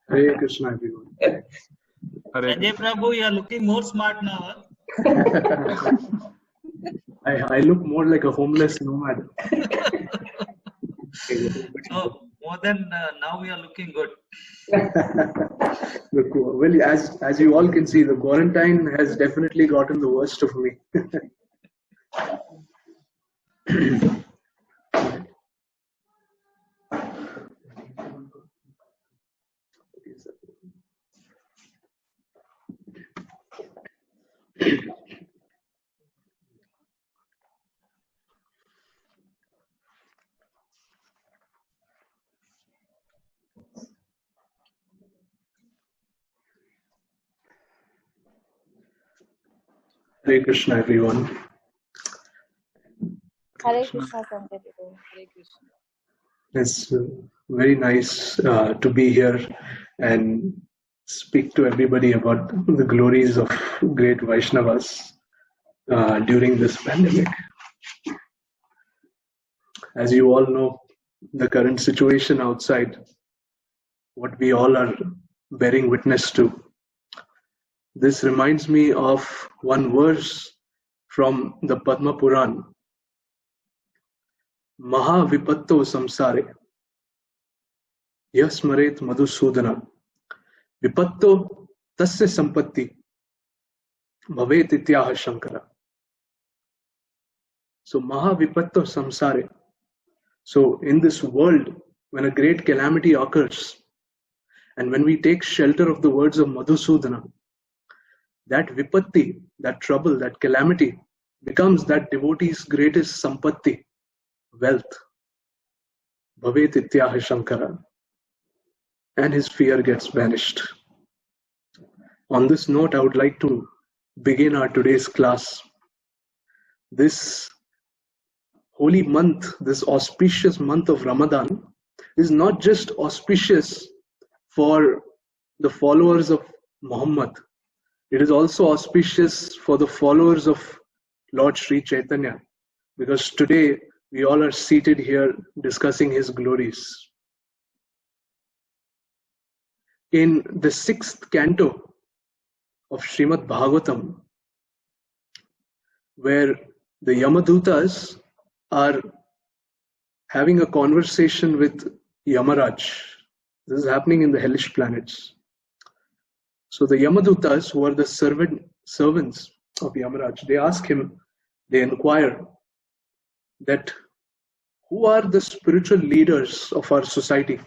Hare Krishna, everyone. Sanjay Prabhu, you are looking more smart now. Huh? I look more like a homeless nomad. No, more than now we are looking good. Well, as you all can see, the quarantine has definitely gotten the worst of me. Hare Krishna, everyone. Hare Krishna, Sanjay Prabhu. Hare Krishna. It's very nice to be here and speak to everybody about the glories of great Vaishnavas during this pandemic. As you all know, the current situation outside, what we all are bearing witness to. This reminds me of one verse from the Padma Puran. Maha vipatto samsare yasmaret madhusudana vipatto tasya sampatti bhavet ityaha shankara. So Maha vipatto samsare. So in this world, when a great calamity occurs, and when we take shelter of the words of Madhusudana, that vipatti, that trouble, that calamity, becomes that devotee's greatest sampatti, wealth. Bhavet ityaha shankara. And his fear gets banished. On this note, I would like to begin our today's class. This holy month, this auspicious month of Ramadan, is not just auspicious for the followers of Muhammad. It is also auspicious for the followers of Lord Sri Chaitanya, because today we all are seated here discussing his glories. In the 6th canto of Srimad Bhagavatam, where the Yamadutas are having a conversation with Yamaraj. This is happening in the hellish planets. So the Yamadutas, who are the servants of Yamaraj, they ask him, they inquire that who are the spiritual leaders of our society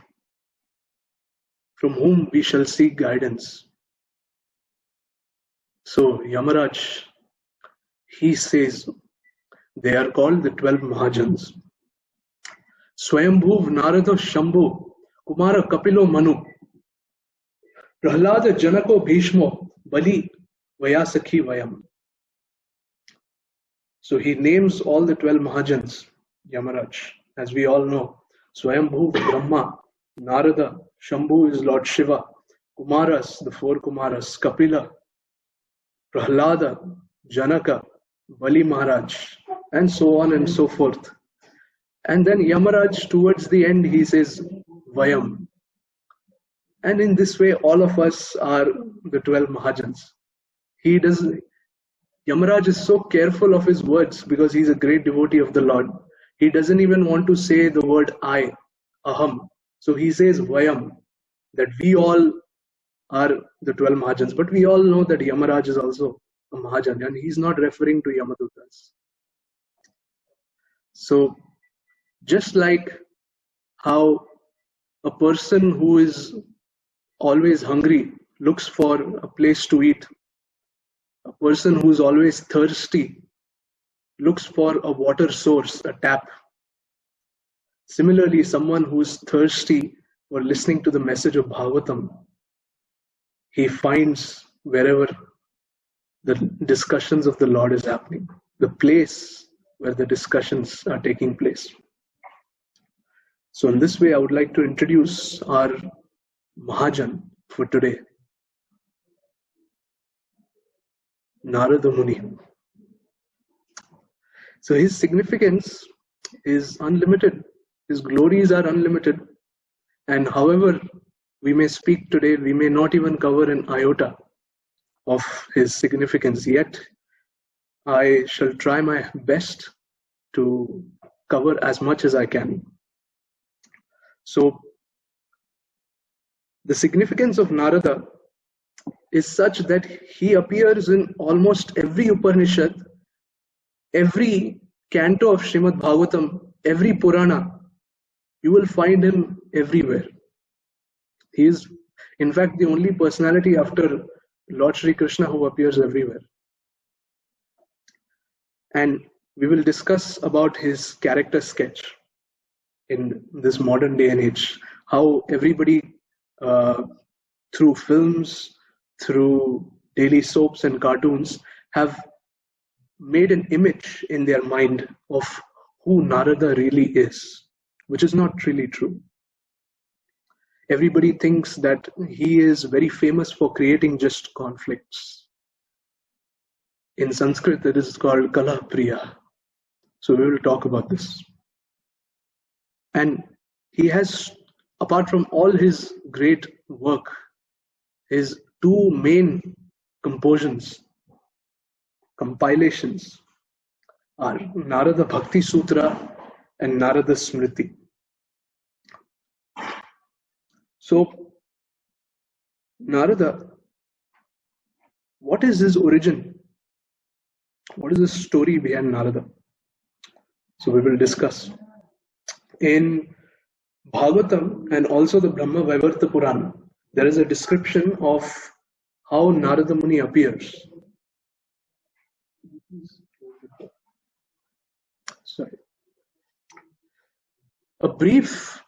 from whom we shall seek guidance. So Yamaraj, he says, they are called the 12 Mahajans. Swayambhuv Narada Shambhu Kumara Kapilo Manu Prahlada Janako Bhishmo Bali Vayasakhi Vayam. So he names all the 12 Mahajans, Yamaraj. As we all know, Swayambhuv Brahma, Narada, Shambhu is Lord Shiva, Kumaras, the 4 Kumaras, Kapila, Prahlada, Janaka, Bali Maharaj, and so on and so forth. And then Yamaraj, towards the end, he says, Vayam. And in this way, all of us are the 12 Mahajans. Yamaraj is so careful of his words because he's a great devotee of the Lord. He doesn't even want to say the word I, Aham. So he says Vayam, that we all are the 12 Mahajans. But we all know that Yamaraj is also a Mahajan, and he's not referring to Yamadutas. So, just like how a person who is always hungry looks for a place to eat, a person who is always thirsty looks for a water source, a tap. Similarly, someone who is thirsty for listening to the message of Bhagavatam, he finds wherever the discussions of the Lord is happening, the place where the discussions are taking place. So in this way, I would like to introduce our Mahajan for today, Narada Muni. So his significance is unlimited. His glories are unlimited. And however, we may speak today, we may not even cover an iota of his significance, yet I shall try my best to cover as much as I can. So, the significance of Narada is such that he appears in almost every Upanishad, every canto of Srimad Bhagavatam, every Purana. You will find him everywhere. He is, in fact, the only personality after Lord Shri Krishna who appears everywhere. And we will discuss about his character sketch in this modern day and age, how everybody through films, through daily soaps and cartoons have made an image in their mind of who Narada really is, which is not really true. Everybody thinks that he is very famous for creating just conflicts. In Sanskrit, it is called Kala Priya. So we will talk about this. And he has, apart from all his great work, his two main compilations are Narada Bhakti Sutra and Narada Smriti. So, Narada, what is his origin? What is the story behind Narada? So we will discuss. In Bhagavatam and also the Brahma Vaivarta Purana, there is a description of how Narada Muni appears. Sorry. A brief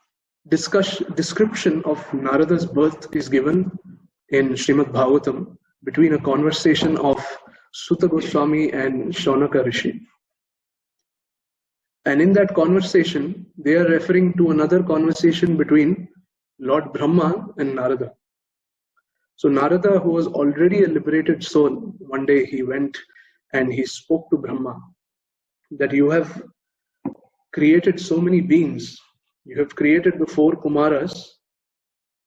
description of Narada's birth is given in Srimad Bhagavatam between a conversation of Suta Goswami and Shaunaka Rishi. And in that conversation, they are referring to another conversation between Lord Brahma and Narada. So Narada, who was already a liberated soul, one day he went and he spoke to Brahma that you have created so many beings. You have created the four Kumaras,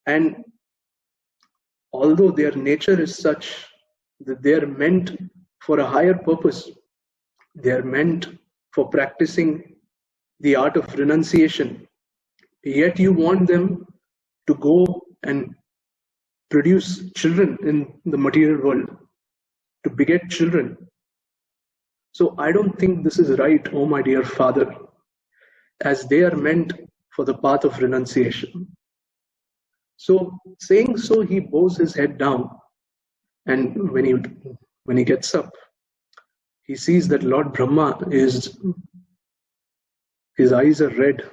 and although their nature is such that they are meant for a higher purpose, they are meant for practicing the art of renunciation, yet you want them to go and produce children in the material world, to beget children. So I don't think this is right, oh my dear father, as they are meant for the path of renunciation. So saying so, he bows his head down, and when he gets up, he sees that Lord Brahma his eyes are red.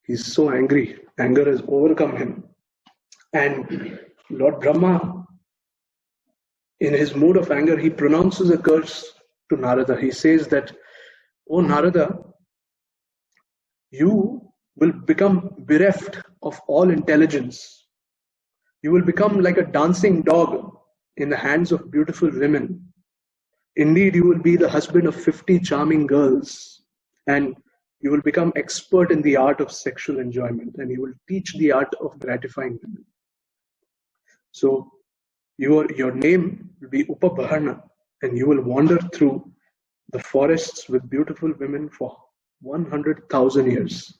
He's so angry. Anger has overcome him. And Lord Brahma, in his mood of anger, he pronounces a curse to Narada. He says that, "Oh Narada, you will become bereft of all intelligence. You will become like a dancing dog in the hands of beautiful women. Indeed, you will be the husband of 50 charming girls, and you will become expert in the art of sexual enjoyment, and you will teach the art of gratifying women. So your name will be Upabaharna, and you will wander through the forests with beautiful women for 100,000 years."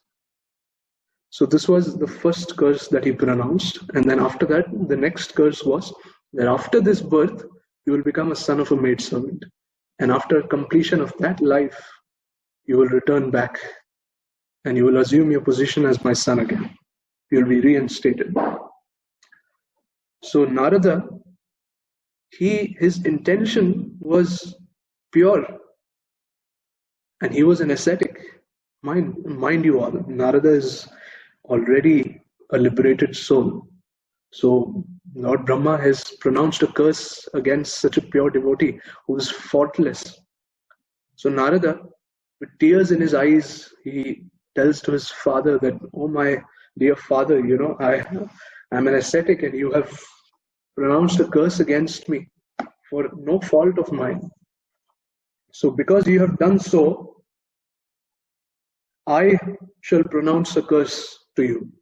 So this was the first curse that he pronounced. And then after that, the next curse was that after this birth, you will become a son of a maidservant. And after completion of that life, you will return back and you will assume your position as my son again. You will be reinstated. So Narada, his intention was pure. And he was an ascetic. Mind you all, Narada is already a liberated soul. So Lord Brahma has pronounced a curse against such a pure devotee who is faultless. So Narada, with tears in his eyes, he tells to his father that, "Oh my dear father, I'm an ascetic and you have pronounced a curse against me for no fault of mine. So because you have done so, I shall pronounce a curse to you."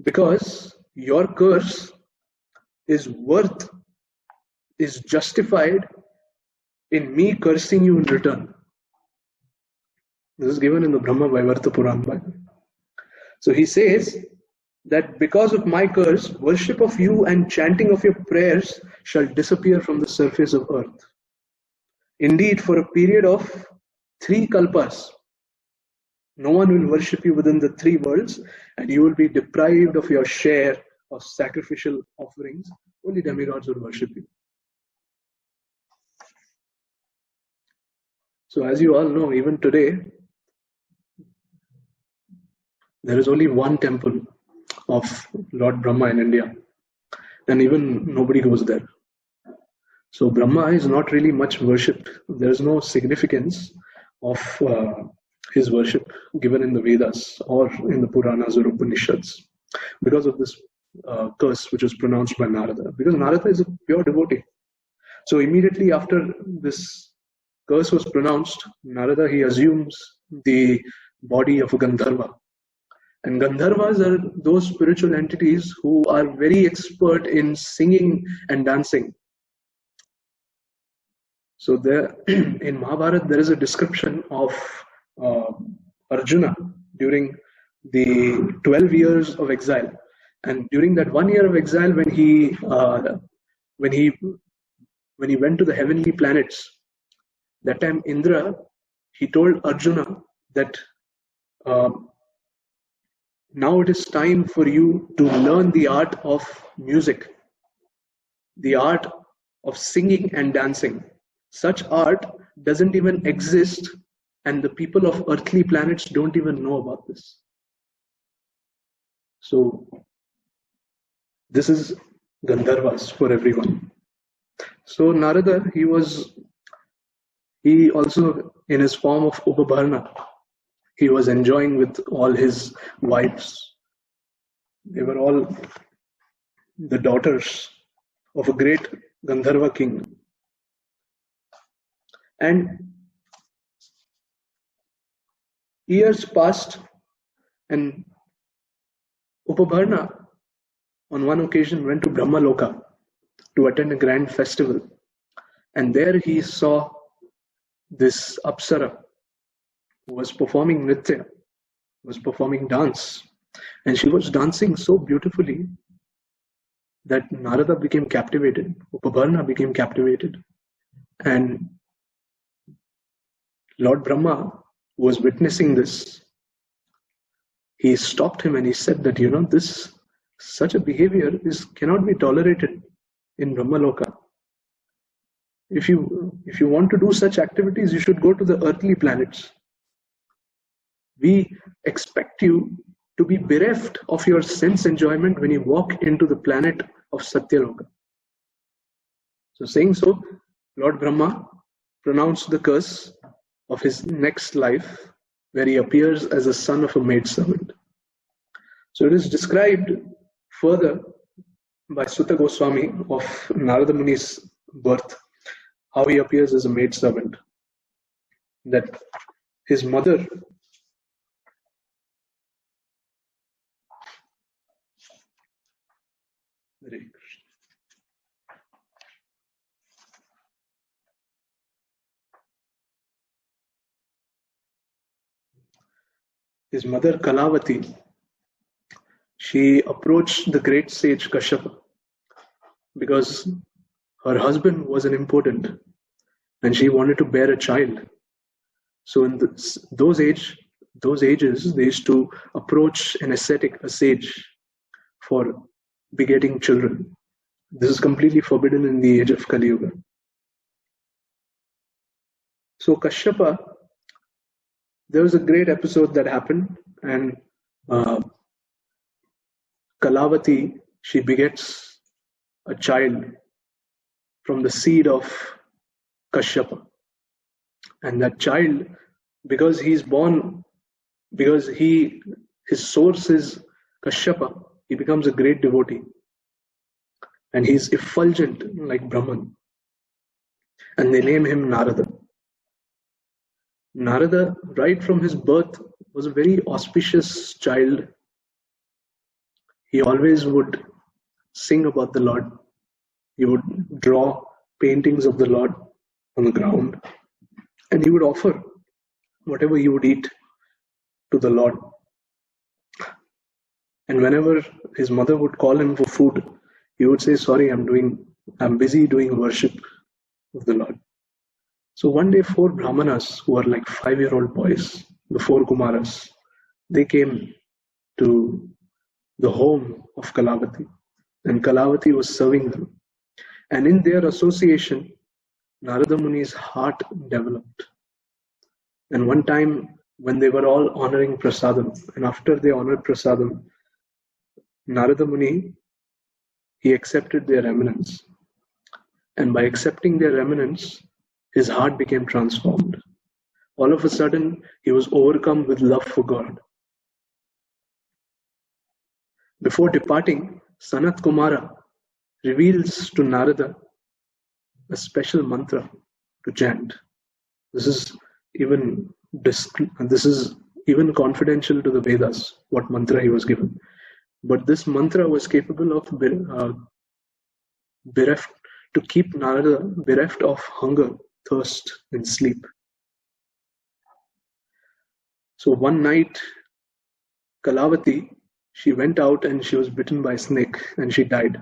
because your curse is justified in me cursing you in return. This is given in the Brahma Vaivarta Puran Bible. So he says that because of my curse, worship of you and chanting of your prayers shall disappear from the surface of earth. Indeed, for a period of 3 kalpas, no one will worship you within the 3 worlds, and you will be deprived of your share of sacrificial offerings. Only demigods will worship you. So as you all know, even today, there is only one temple of Lord Brahma in India, and even nobody goes there. So Brahma is not really much worshipped. There is no significance of his worship given in the Vedas or in the Puranas or Upanishads because of this curse which was pronounced by Narada. Because Narada is a pure devotee. So immediately after this curse was pronounced, Narada, he assumes the body of a Gandharva. And Gandharvas are those spiritual entities who are very expert in singing and dancing. So there, in Mahabharata, there is a description of Arjuna during the 12 years of exile. And during that 1 year of exile, when he went to the heavenly planets, that time Indra, he told Arjuna that now it is time for you to learn the art of music, the art of singing and dancing. Such art doesn't even exist, and the people of earthly planets don't even know about this. So this is Gandharvas for everyone. So Narada, he also, in his form of Upabharna, he was enjoying with all his wives. They were all the daughters of a great Gandharva king. And years passed, and Upabharna on one occasion went to Brahmaloka to attend a grand festival. And there he saw this Apsara who was performing Nritya, was performing dance. And she was dancing so beautifully that Narada became captivated, Upabharna became captivated. And Lord Brahma was witnessing this. He stopped him and he said that, this such a behavior cannot be tolerated in Brahmaloka. If you want to do such activities, you should go to the earthly planets. We expect you to be bereft of your sense enjoyment when you walk into the planet of Satyaloka. So saying so, Lord Brahma pronounced the curse of his next life, where he appears as a son of a maidservant. So it is described further by Sutta Goswami of Narada Muni's birth, how he appears as a maidservant. That his mother Kalavati, she approached the great sage Kashyapa because her husband was an impotent and she wanted to bear a child. So in those ages, they used to approach an ascetic, a sage, for begetting children. This is completely forbidden in the age of Kali Yuga. So Kashyapa, there was a great episode that happened, and Kalavati, she begets a child from the seed of Kashyapa. And that child, because his source is Kashyapa, he becomes a great devotee. And he's effulgent like Brahman. And they name him Narada. Narada, right from his birth, was a very auspicious child. he always would sing about the Lord. He would draw paintings of the Lord on the ground, and he would offer whatever he would eat to the Lord. And whenever his mother would call him for food, he would say, "Sorry, I'm busy doing worship of the Lord." So one day, 4 Brahmanas, who are like 5-year-old boys, the 4 Kumaras, they came to the home of Kalavati, and Kalavati was serving them. And in their association, Narada Muni's heart developed. And one time, when they were all honoring Prasadam, and after they honored Prasadam, Narada Muni, he accepted their eminence. And by accepting their eminence, his heart became transformed. All of a sudden, he was overcome with love for God. Before departing, Sanat Kumara reveals to Narada a special mantra to chant. This is even confidential to the Vedas, what mantra he was given. But this mantra was capable of to keep Narada bereft of hunger, thirst, and sleep. So one night, Kalavati, she went out and she was bitten by a snake and she died.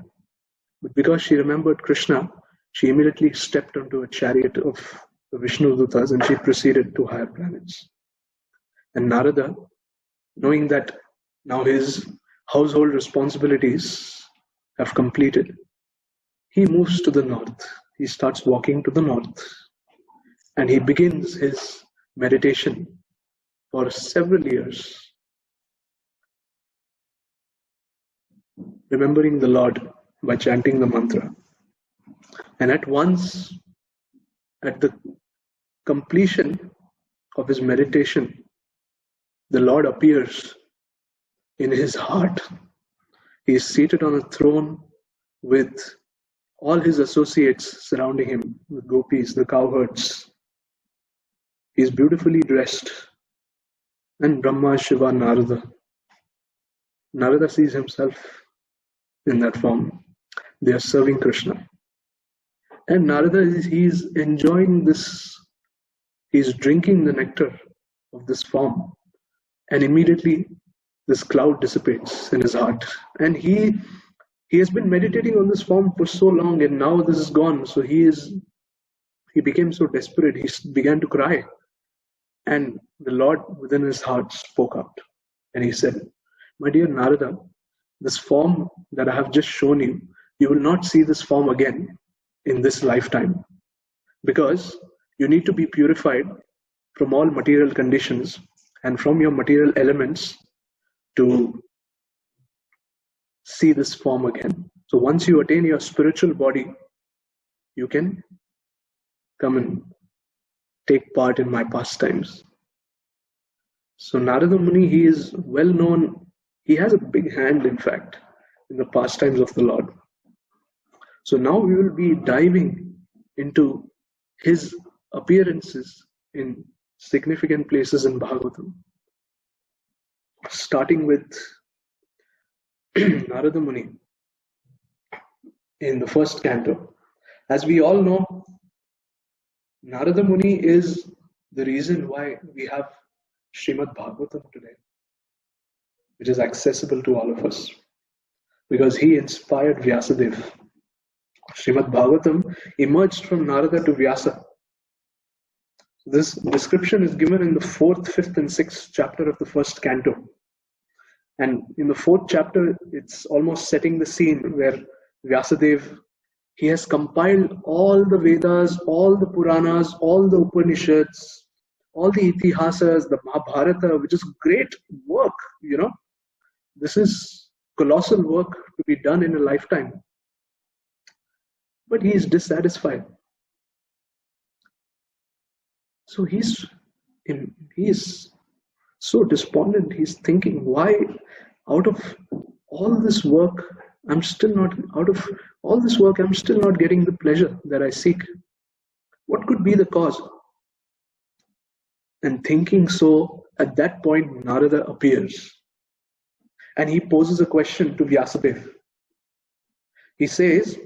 But because she remembered Krishna, she immediately stepped onto a chariot of the Vishnu Dutas and she proceeded to higher planets. And Narada, knowing that now his household responsibilities have completed, he moves to the north. He starts walking to the north and he begins his meditation for several years, remembering the Lord by chanting the mantra. And at once, at the completion of his meditation, the Lord appears in his heart. He is seated on a throne with all his associates surrounding him, the gopis, the cowherds. He is beautifully dressed. And Brahma, Shiva, Narada. Narada sees himself in that form. They are serving Krishna. And Narada, he's enjoying this. He's drinking the nectar of this form. And immediately this cloud dissipates in his heart. And he has been meditating on this form for so long, and now this is gone. So he became so desperate, he began to cry. And the Lord within his heart spoke out. And he said, "My dear Narada, this form that I have just shown you, you will not see this form again in this lifetime. Because you need to be purified from all material conditions and from your material elements to see this form again. So once you attain your spiritual body, you can come and take part in my pastimes." So Narada Muni, he is well known. He has a big hand, in fact, in the pastimes of the Lord. So now we will be diving into his appearances in significant places in Bhagavatam. Starting with Narada Muni in the first canto. As we all know, Narada Muni is the reason why we have Srimad Bhagavatam today, which is accessible to all of us, because he inspired Vyasadeva. Srimad Bhagavatam emerged from Narada to Vyasa. This description is given in the 4th, 5th, and 6th chapter of the first canto. And in the 4th chapter, it's almost setting the scene where Vyasadeva, he has compiled all the Vedas, all the Puranas, all the Upanishads, all the Itihasas, the Mahabharata, which is great work, This is colossal work to be done in a lifetime. But he is dissatisfied. So he's so despondent. He's thinking, why out of all this work, I'm still not getting the pleasure that I seek. What could be the cause? And thinking so, at that point, Narada appears. and he poses a question to Vyasadeva. He says,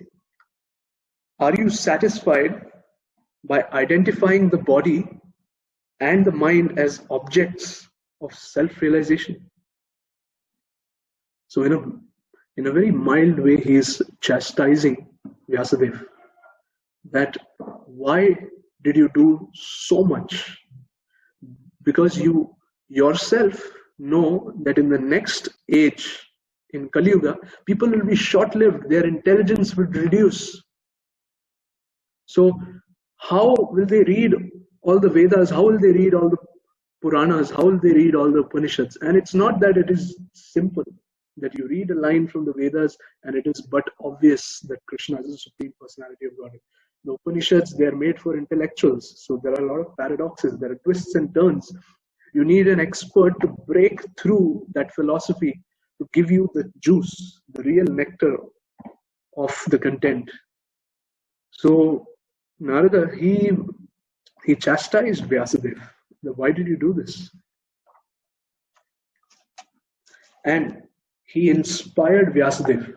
are you satisfied by identifying the body and the mind as objects of self-realization? So in a very mild way, he is chastising Vyasadeva that why did you do so much? Because you yourself know that in the next age, in Kali Yuga, people will be short-lived, their intelligence will reduce. So how will they read all the Vedas? How will they read all the Puranas? How will they read all the Upanishads? And it's not that it is simple, that you read a line from the Vedas and it is but obvious that Krishna is the Supreme Personality of Godhead. The Upanishads, they are made for intellectuals. So there are a lot of paradoxes, there are twists and turns. You need an expert to break through that philosophy to give you the juice, the real nectar of the content. So Narada, he chastised Vyasadeva. Why did you do this? And he inspired Vyasadeva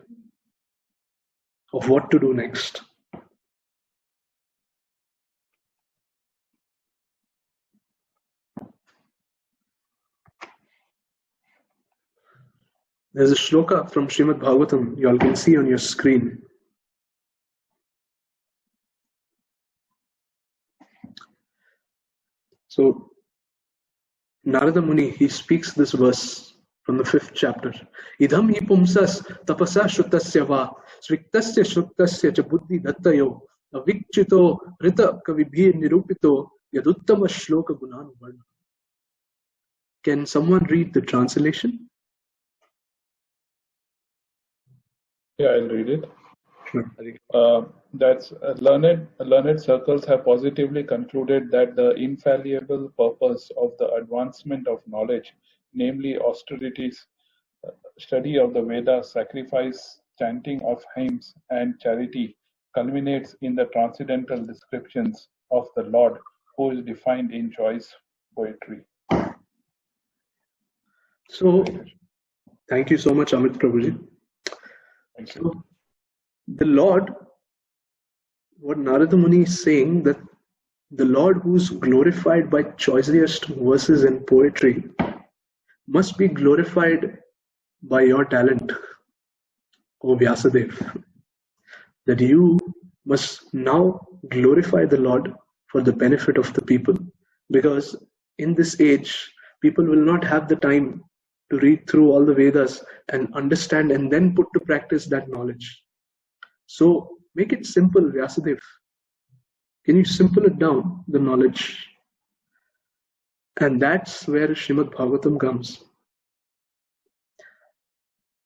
of what to do next. There's a shloka from Srimad Bhagavatam you all can see on your screen. So Narada Muni, he speaks this verse from the 5th chapter. Idham hi pumsas tapasa shrutasya va sviktasya shruktasya cha buddhi dattayo avikchito rita kavibhir nirupito yaduttama shloka gunan varna. Can someone read the translation? Yeah, I'll read it. Sure. That's learned circles have positively concluded that the infallible purpose of the advancement of knowledge, namely austerities, study of the Vedas, sacrifice, chanting of hymns, and charity, culminates in the transcendental descriptions of the Lord, who is defined in choice poetry. So, thank you so much, Amit Prabhuji. Thank you. So, the Lord, what Narada Muni is saying, that the Lord who's glorified by choicest verses in poetry must be glorified by your talent, O Vyasadeva. That you must now glorify the Lord for the benefit of the people, because in this age, people will not have the time to read through all the Vedas and understand and then put to practice that knowledge. So make it simple, Vyasadeva. Can you simple it down, the knowledge? And that's where Srimad Bhagavatam comes.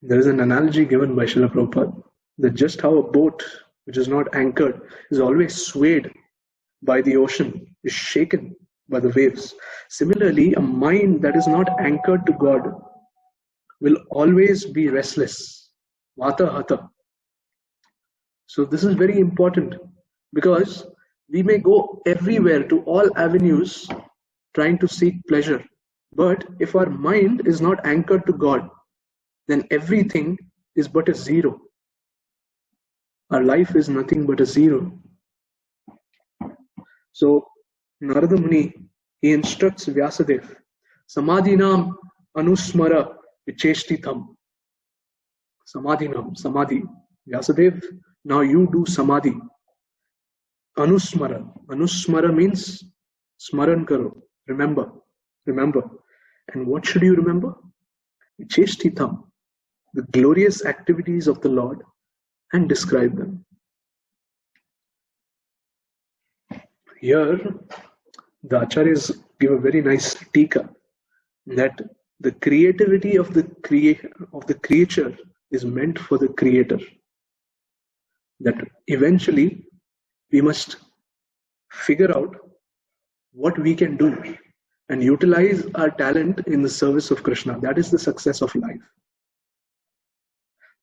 There is an analogy given by Srila Prabhupada that just how a boat which is not anchored is always swayed by the ocean, is shaken by the waves. Similarly, a mind that is not anchored to God will always be restless. Vata hata. So this is very important, because we may go everywhere to all avenues trying to seek pleasure. But if our mind is not anchored to God, then everything is but a zero. Our life is nothing but a zero. So Narada Muni, he instructs Vyasadeva, Samadhinam anusmara vicheshtitam. Samadhinam, samadhi. Vyasadeva, now you do samadhi. Anusmara. Anusmara means smaran karo. Remember. Remember. And what should you remember? Vicheshtitam. The glorious activities of the Lord, and describe them. Here, the Acharyas give a very nice tika that the creativity of the creature is meant for the creator. That eventually we must figure out what we can do and utilize our talent in the service of Krishna. That is the success of life.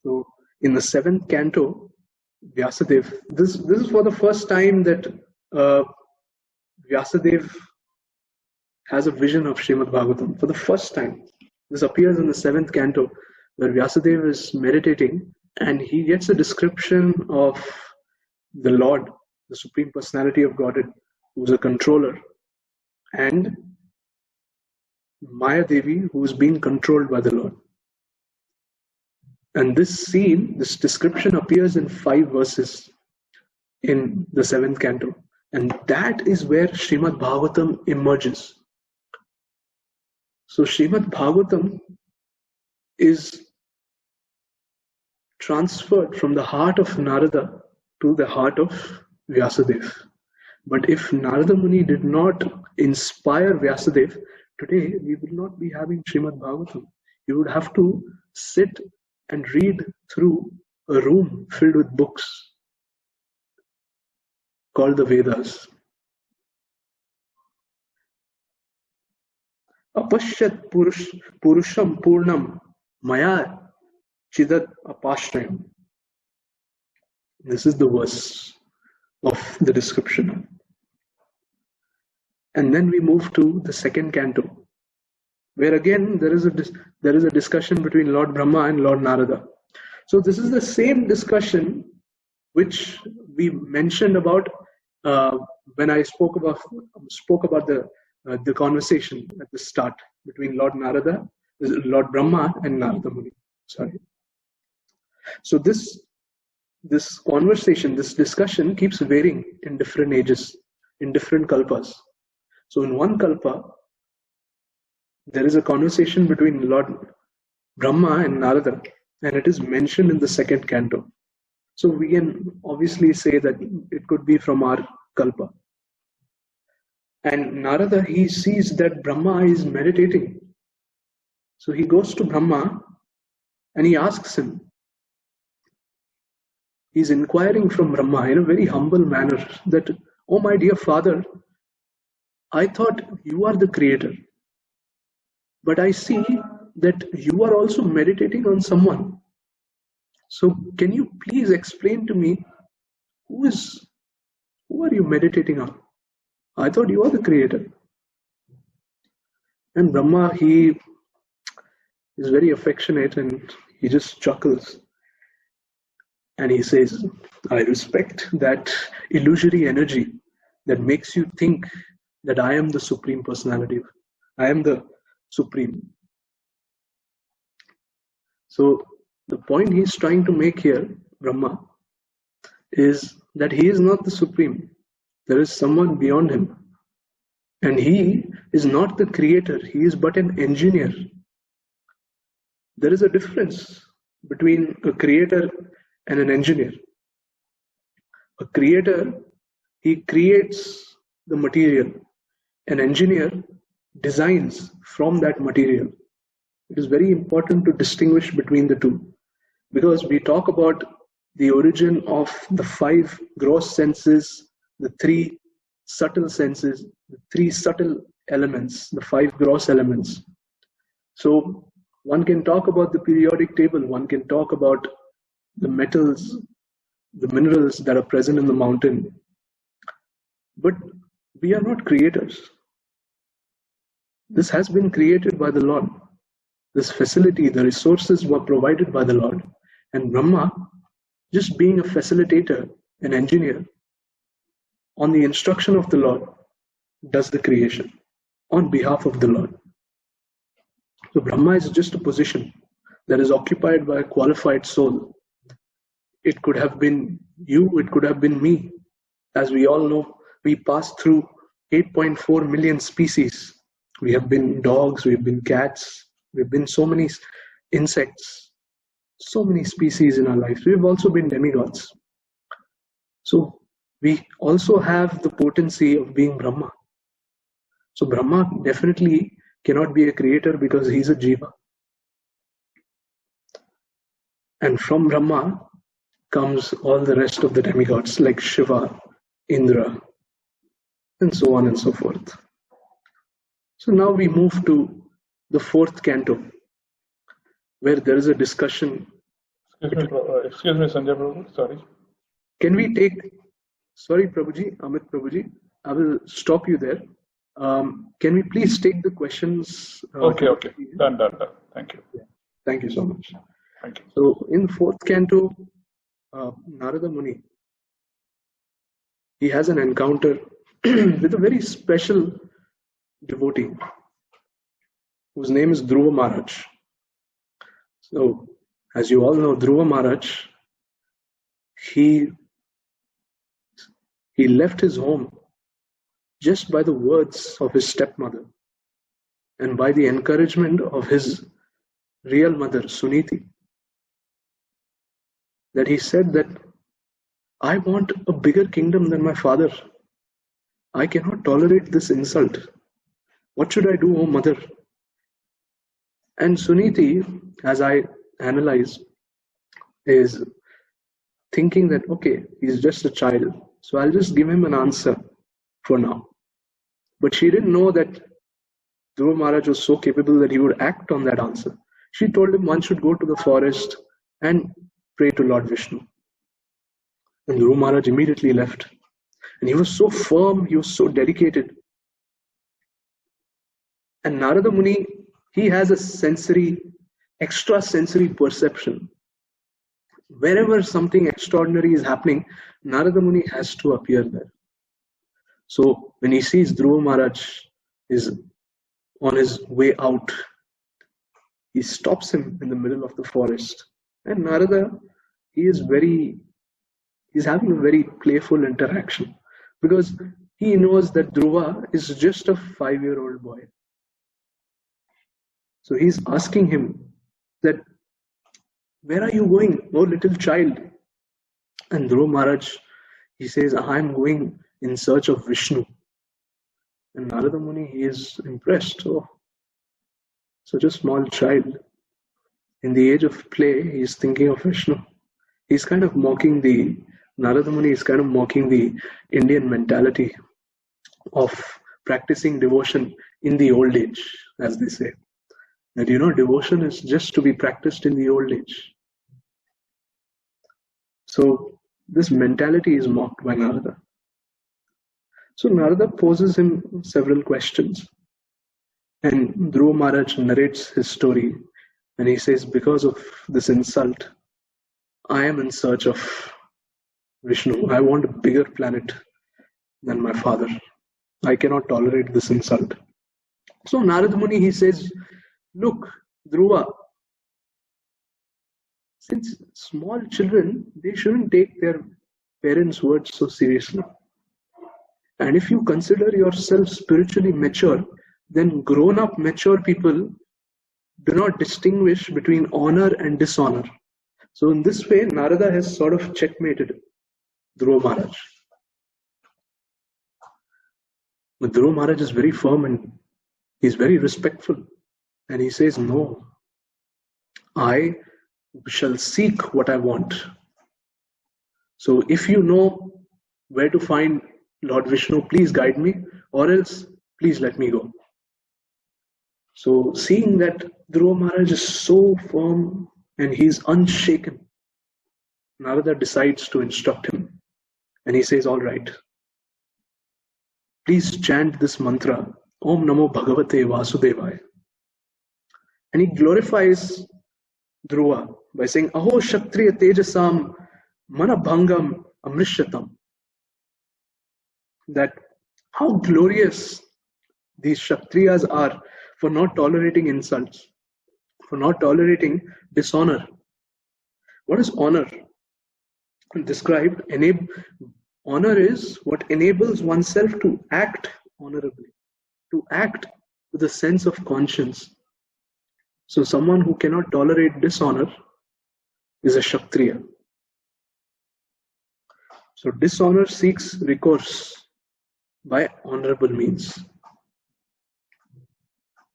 So in the 7th canto, Vyasadeva, this is for the first time that Vyasadeva has a vision of Srimad Bhagavatam. For the first time. This appears in the 7th canto, where Vyasadeva is meditating and he gets a description of the Lord, the Supreme Personality of Godhead, who's a controller, and Maya Devi, who is being controlled by the Lord. And this scene, this description appears in 5 verses in the 7th canto. And that is where Srimad Bhagavatam emerges. So Srimad Bhagavatam is transferred from the heart of Narada to the heart of Vyasadeva. But if Narada Muni did not inspire Vyasadeva, today we will not be having Srimad Bhagavatam. You would have to sit and read through a room filled with books called the Vedas. Apashyat purusham purnam maya chidat apashrayam. This is the verse of the description. And then we move to the 2nd canto, where again there is a discussion between Lord Brahma and Lord Narada. So this is the same discussion which we mentioned about when I spoke about the conversation at the start between Lord Brahma and Narada Muni. Sorry. So this conversation, this discussion keeps varying in different ages, in different kalpas. So in one kalpa, there is a conversation between Lord Brahma and Narada, and it is mentioned in the 2nd canto. So we can obviously say that it could be from our kalpa. And Narada, he sees that Brahma is meditating. So he goes to Brahma and he asks him. He's inquiring from Brahma in a very humble manner that, oh my dear father, I thought you are the creator. But I see that you are also meditating on someone. So can you please explain to me who are you meditating on? I thought you are the creator. And Brahma, he is very affectionate and he just chuckles. And he says, I respect that illusory energy that makes you think that I am the Supreme Personality. I am the Supreme. So the point he's trying to make here, Brahma, is that he is not the Supreme. There is someone beyond him. And he is not the creator. He is but an engineer. There is a difference between a creator and an engineer. A creator, he creates the material. An engineer designs from that material. It is very important to distinguish between the two, because we talk about the origin of the 5 gross senses, the 3 subtle senses, the 3 subtle elements, the 5 gross elements. So one can talk about the periodic table, one can talk about the metals, the minerals that are present in the mountain. But we are not creators. This has been created by the Lord. This facility, the resources were provided by the Lord. And Brahma, just being a facilitator, an engineer, on the instruction of the Lord, does the creation on behalf of the Lord. So Brahma is just a position that is occupied by a qualified soul. It could have been you, it could have been me. As we all know, we pass through 8.4 million species. We have been dogs, we have been cats, we have been so many insects, so many species in our lives. We have also been demigods. So we also have the potency of being Brahma. So Brahma definitely cannot be a creator because he's a jiva. And from Brahma comes all the rest of the demigods like Shiva, Indra, and so on and so forth. So now we move to the 4th canto, where there is a discussion. Excuse me, Sanjay Prabhu, sorry. Can we take, sorry Prabhuji, Amit Prabhuji, I will stop you there. Can we please take the questions? Okay. Done. Thank you. Yeah. Thank you so much. Thank you. So in fourth canto, Narada Muni, he has an encounter with a very special devotee whose name is Dhruva Maharaj. So, as you all know, Dhruva Maharaj, he left his home just by the words of his stepmother and by the encouragement of his real mother, Suniti, that he said that I want a bigger kingdom than my father. I cannot tolerate this insult. What should I do, O mother? And Suniti, as I analyze, is thinking that, okay, he's just a child, so I'll just give him an answer for now. But she didn't know that Dhruva Maharaj was so capable that he would act on that answer. She told him one should go to the forest and pray to Lord Vishnu. And Dhruva Maharaj immediately left. And he was so firm, he was so dedicated. And Narada Muni, he has a extrasensory perception. Wherever something extraordinary is happening, Narada Muni has to appear there. So when he sees Dhruva Maharaj is on his way out, he stops him in the middle of the forest. And Narada, he's having a very playful interaction because he knows that Dhruva is just a 5-year-old boy. So he's asking him that, where are you going, oh little child? And Dhruva Maharaj, he says, I'm going in search of Vishnu. And Narada Muni, he is impressed. Oh, such a small child. In the age of play, he is thinking of Vishnu. He's kind of mocking Narada Muni is kind of mocking the Indian mentality of practicing devotion in the old age, as they say. That, devotion is just to be practiced in the old age. So this mentality is mocked by Narada. So Narada poses him several questions. And Dhruva Maharaj narrates his story. And he says, because of this insult, I am in search of Vishnu. I want a bigger planet than my father. I cannot tolerate this insult. So Narada Muni, he says, look, Dhruva, since small children, they shouldn't take their parents' words so seriously. And if you consider yourself spiritually mature, then grown-up mature people do not distinguish between honor and dishonor. So in this way, Narada has sort of checkmated Dhruva Maharaj. But Dhruva Maharaj is very firm and he's very respectful. And he says, no, I shall seek what I want. So if you know where to find Lord Vishnu, please guide me, or else please let me go. So seeing that Dhruva Maharaj is so firm and he's unshaken, Narada decides to instruct him. And he says, all right, please chant this mantra, Om Namo Bhagavate Vasudevaya. And he glorifies Dhruva by saying, Aho Kshatriya Tejasam Manabhangam Amrishatam. That how glorious these Kshatriyas are for not tolerating insults, for not tolerating dishonor. What is honor? Described, honor is what enables oneself to act honorably, to act with a sense of conscience. So someone who cannot tolerate dishonor is a Kshatriya. So dishonor seeks recourse by honorable means.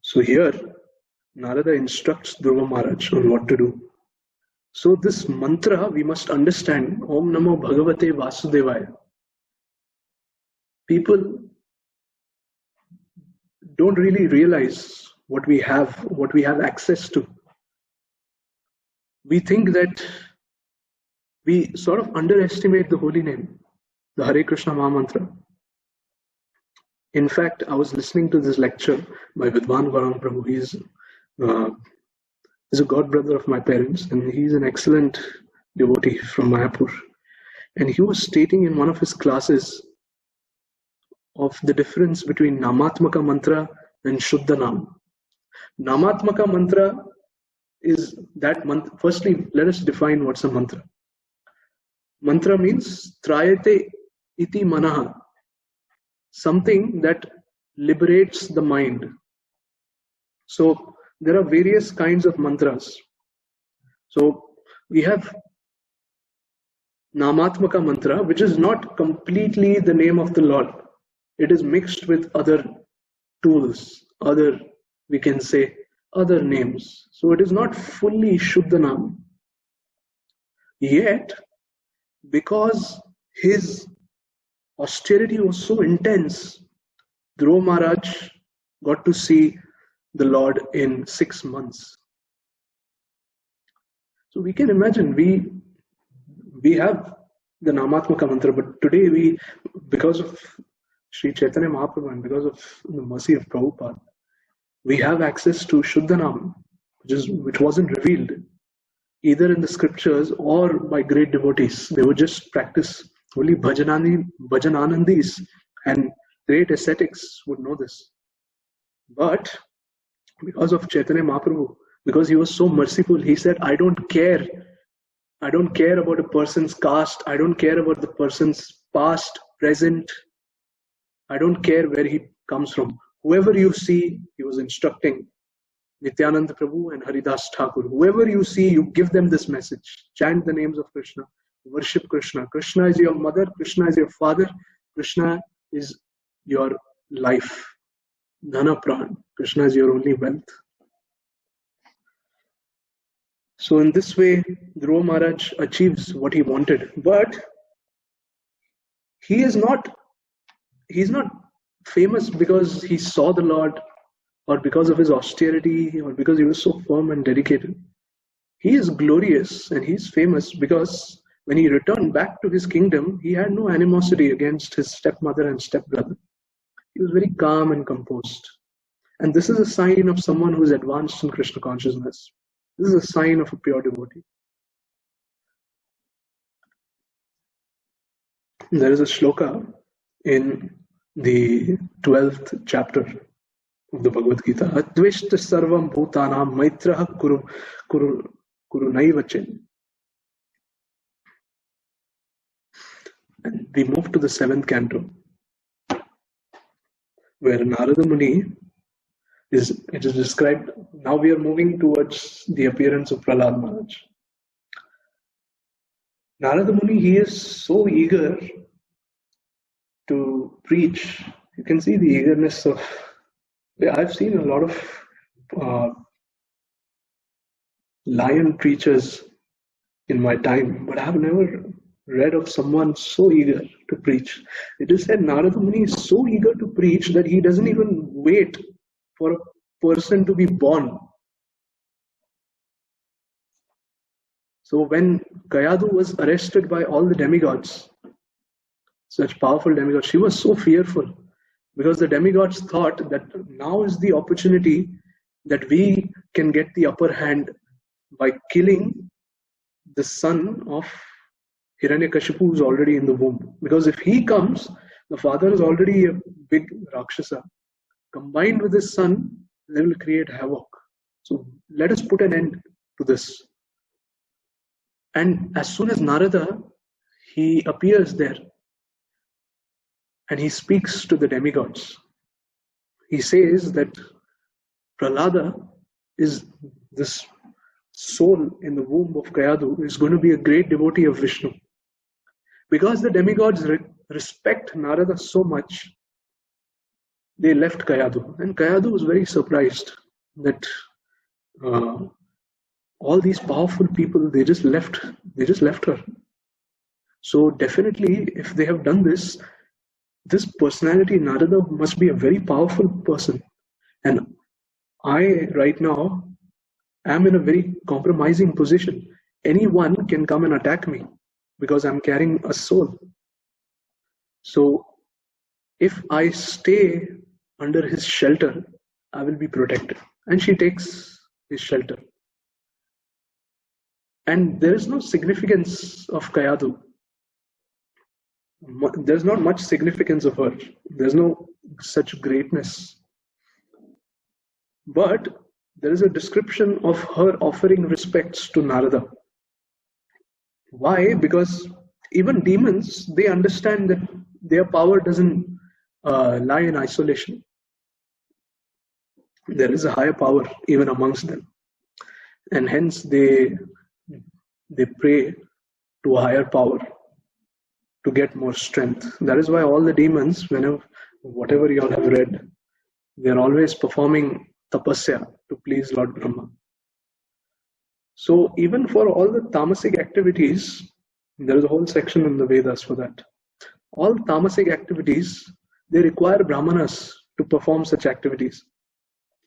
So here, Narada instructs Dhruva Maharaj on what to do. So this mantra we must understand, Om Namo Bhagavate Vasudevaya. People don't really realize what we have access to. We think that we sort of underestimate the holy name, the Hare Krishna Maha Mantra. In fact, I was listening to this lecture by Vidwan Gaurang Prabhu. He's is a god brother of my parents, and he's an excellent devotee from Mayapur. And he was stating in one of his classes of the difference between Namatmaka mantra and Shuddha Nam. Namatmaka mantra is that mantra. Firstly, let us define what's a mantra. Mantra means Trayate iti manaha, something that liberates the mind. So there are various kinds of mantras. So we have Namatmaka mantra, which is not completely the name of the Lord. It is mixed with other tools, we can say, other names. So it is not fully Shuddhanam. Yet, because his austerity was so intense, Dhruva Maharaj got to see the Lord in 6 months. So we can imagine, we have the Namatmaka mantra, but today because of Sri Chaitanya Mahaprabhu and because of the mercy of Prabhupada, we have access to Shuddhanam, which wasn't revealed either in the scriptures or by great devotees. They would just practice only Bhajananandis, and great ascetics would know this. But because of Chaitanya Mahaprabhu, because he was so merciful, he said, I don't care about a person's caste, I don't care about the person's past, present, I don't care where he comes from. Whoever you see, he was instructing Nityananda Prabhu and Haridas Thakur. Whoever you see, you give them this message. Chant the names of Krishna. Worship Krishna. Krishna is your mother. Krishna is your father. Krishna is your life. Dhana Pran. Krishna is your only wealth. So in this way, Dhruva Maharaj achieves what he wanted. But he's not famous because he saw the Lord, or because of his austerity, or because he was so firm and dedicated. He is glorious and he is famous because when he returned back to his kingdom, he had no animosity against his stepmother and stepbrother. He was very calm and composed. And this is a sign of someone who is advanced in Krishna consciousness. This is a sign of a pure devotee. There is a shloka in the 12th chapter of the Bhagavad Gita. Adveshta sarvam bhutanam maitraha kuru naivachin. And we move to the 7th canto, where Narada Muni it is described. Now we are moving towards the appearance of Prahlad Maharaj. Narada Muni, he is so eager to preach. You can see the eagerness of. I've seen a lot of lion preachers in my time, but I've never read of someone so eager to preach. It is said Narada Muni is so eager to preach that he doesn't even wait for a person to be born. So when Kayadu was arrested by all the demigods, such powerful demigods, she was so fearful because the demigods thought that now is the opportunity that we can get the upper hand by killing the son of Hiranyakashipu, who is already in the womb. Because if he comes, the father is already a big Rakshasa. Combined with his son, they will create havoc. So let us put an end to this. And as soon as Narada, he appears there and he speaks to the demigods. He says that Prahlada is this soul in the womb of Kayadu, is going to be a great devotee of Vishnu. Because the demigods respect Narada so much, they left Kayadu. And Kayadu was very surprised that all these powerful people, they just left her. So definitely, if they have done this personality, Narada, must be a very powerful person. And I, right now, am in a very compromising position. Anyone can come and attack me because I'm carrying a soul. So if I stay under his shelter, I will be protected. And she takes his shelter. And there is no significance of Kayadu. There's not much significance of her. There's no such greatness. But there is a description of her offering respects to Narada. Why? Because even demons, they understand that their power doesn't lie in isolation. There is a higher power even amongst them. And hence they pray to a higher power to get more strength. That is why all the demons, whatever you all have read, they are always performing tapasya to please Lord Brahma. So even for all the tamasic activities, there is a whole section in the Vedas for that. All tamasic activities, they require brahmanas to perform such activities.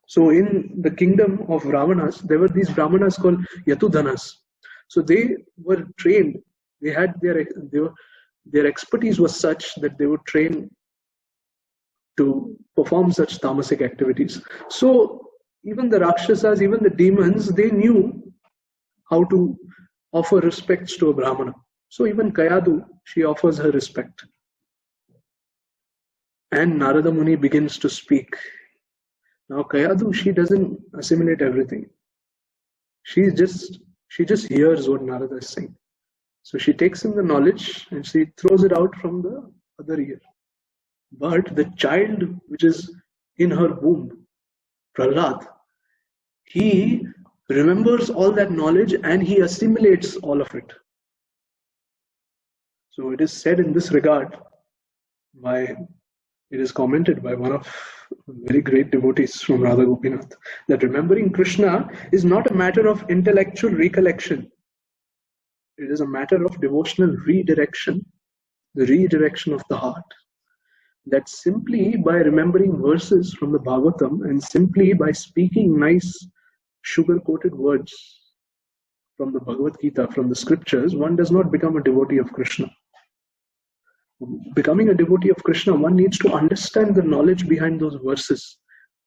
So in the kingdom of Ravanas, there were these brahmanas called Yatudhanas. So they were trained. They had their expertise was such that they were trained to perform such tamasic activities. So even the Rakshasas, even the demons, they knew how to offer respects to a Brahmana. So even Kayadu, she offers her respect. And Narada Muni begins to speak. Now Kayadu, she doesn't assimilate everything. She just hears what Narada is saying. So she takes in the knowledge and she throws it out from the other ear. But the child which is in her womb, Prahlad, he remembers all that knowledge and he assimilates all of it. So it is said in this regard it is commented by one of very great devotees from Radha Gopinath, that remembering Krishna is not a matter of intellectual recollection. It is a matter of devotional redirection, the redirection of the heart. That simply by remembering verses from the Bhagavatam and simply by speaking nice sugar-coated words from the Bhagavad Gita, from the scriptures, one does not become a devotee of Krishna. Becoming a devotee of Krishna, one needs to understand the knowledge behind those verses.